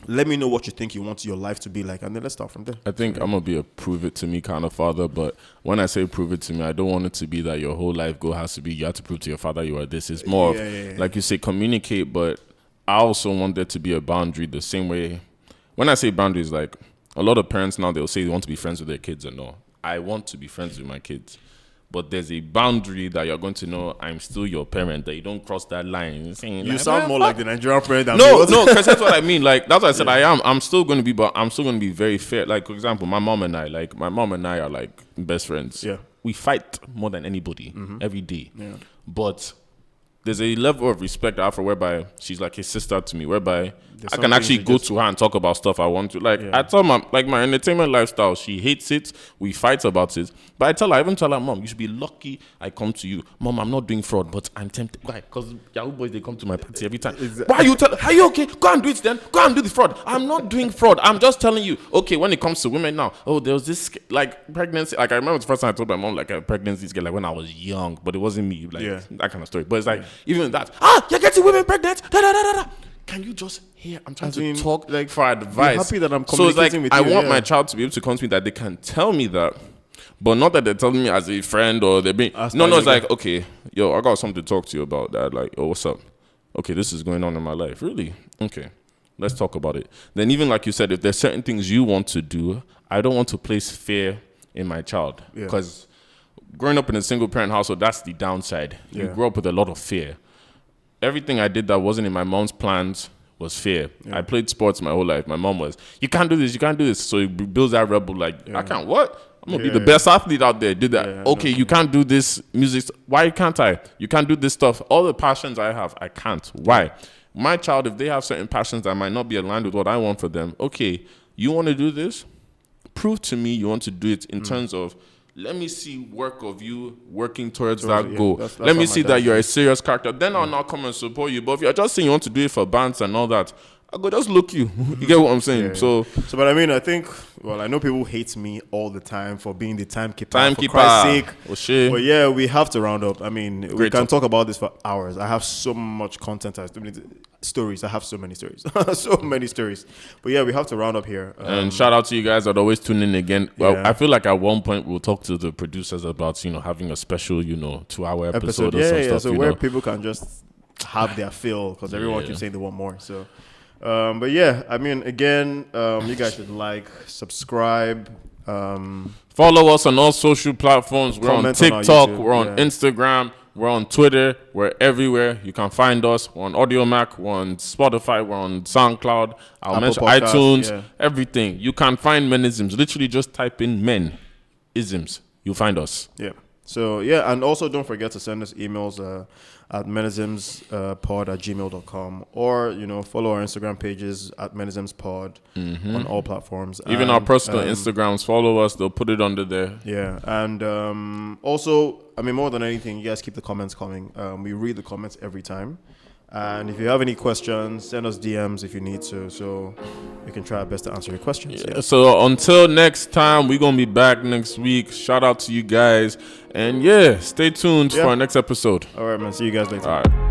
Let me know what you think you want your life to be like, and then let's start from there. I think I'm gonna be a prove it to me kind of father. But when I say prove it to me, I don't want it to be that your whole life goal has to be you have to prove to your father you are this. It's more of like you say, communicate. But I also want there to be a boundary. The same way, when I say boundaries, like a lot of parents now, they'll say they want to be friends with their kids, and no, I want to be friends with my kids. But there's a boundary that you're going to know I'm still your parent, that you don't cross that line. You sound more like the Nigerian parent than No, because that's what I mean. Like, that's what I said I am. I'm still going to be, but I'm still going to be very fair. Like, for example, my mom and I are like best friends. Yeah. We fight more than anybody every day. Yeah. But there's a level of respect I have for whereby she's like a sister to me, whereby I can actually go to her and talk about stuff I want to. Like, I tell my entertainment lifestyle, she hates it. We fight about it. But I even tell her, Mom, you should be lucky I come to you. Mom, I'm not doing fraud, but I'm tempted. Why? Because Yahoo boys, they come to my party every time. Exactly. Why are you okay? Go and do it then. Go and do the fraud. I'm not doing fraud. I'm just telling you. Okay, when it comes to women now, there was this, like, pregnancy. Like, I remember the first time I told my mom, like, a pregnancy scare, like, when I was young, but it wasn't me. Like, that kind of story. But it's like, even that, you're getting women pregnant. Can you just hear? I'm trying to talk like for advice. I'm happy that I'm communicating with you. I want my child to be able to come to me that they can tell me that, but not that they're telling me as a friend or they're being. It's like, okay, yo, I got something to talk to you about, Dad. Like, oh, what's up? Okay, this is going on in my life. Really? Okay, let's talk about it. Then even like you said, if there's certain things you want to do, I don't want to place fear in my child because growing up in a single parent household, that's the downside. You grow up with a lot of fear. Everything I did that wasn't in my mom's plans was fear. I played sports my whole life. My mom was, you can't do this. So it builds that rebel, like, I can't, what? I'm going to be the best athlete out there. Did that. Okay, you can't do this music. Why can't I? You can't do this stuff. All the passions I have, I can't. Why? My child, if they have certain passions that might not be aligned with what I want for them, okay, you want to do this? Prove to me you want to do it in terms of, let me see work of you working towards that goal. That's let me see that you're a serious character. Then I'll not come and support you. But if you're just saying you want to do it for bands and all that, I'll go just look you. You get what I'm saying? So, but I mean, I think, I know people hate me all the time for being the timekeeper. For Christ's sake. Oh, shit. But yeah, we have to round up. I mean, we can talk about this for hours. I have so much content. Stories. I have so many stories. So many stories. But yeah, we have to round up here. And shout out to you guys that always tune in again. Well, I feel like at one point we'll talk to the producers about, having a special, 2-hour episode or some stuff. So where people can just have their fill because everyone keeps saying they want more. So, but yeah, I mean, again, you guys should like, subscribe, follow us on all social platforms. We're on TikTok, we're on Instagram, we're on Twitter, we're everywhere. You can find us. We're on AudioMac, we're on Spotify, we're on SoundCloud. I'll mention iTunes, everything. You can find Menisms. Literally just type in Menisms. You'll find us. Yeah. So, and also don't forget to send us emails at menismspod@gmail.com or, follow our Instagram pages at Menismspod on all platforms. Even our personal Instagrams, follow us. They'll put it under there. Yeah. And also, I mean, more than anything, you guys keep the comments coming. We read the comments every time. And if you have any questions, send us DMs if you need to, so we can try our best to answer your questions. Yeah. So until next time, we're going to be back next week. Shout out to you guys. And stay tuned for our next episode. All right, man. See you guys later. All right.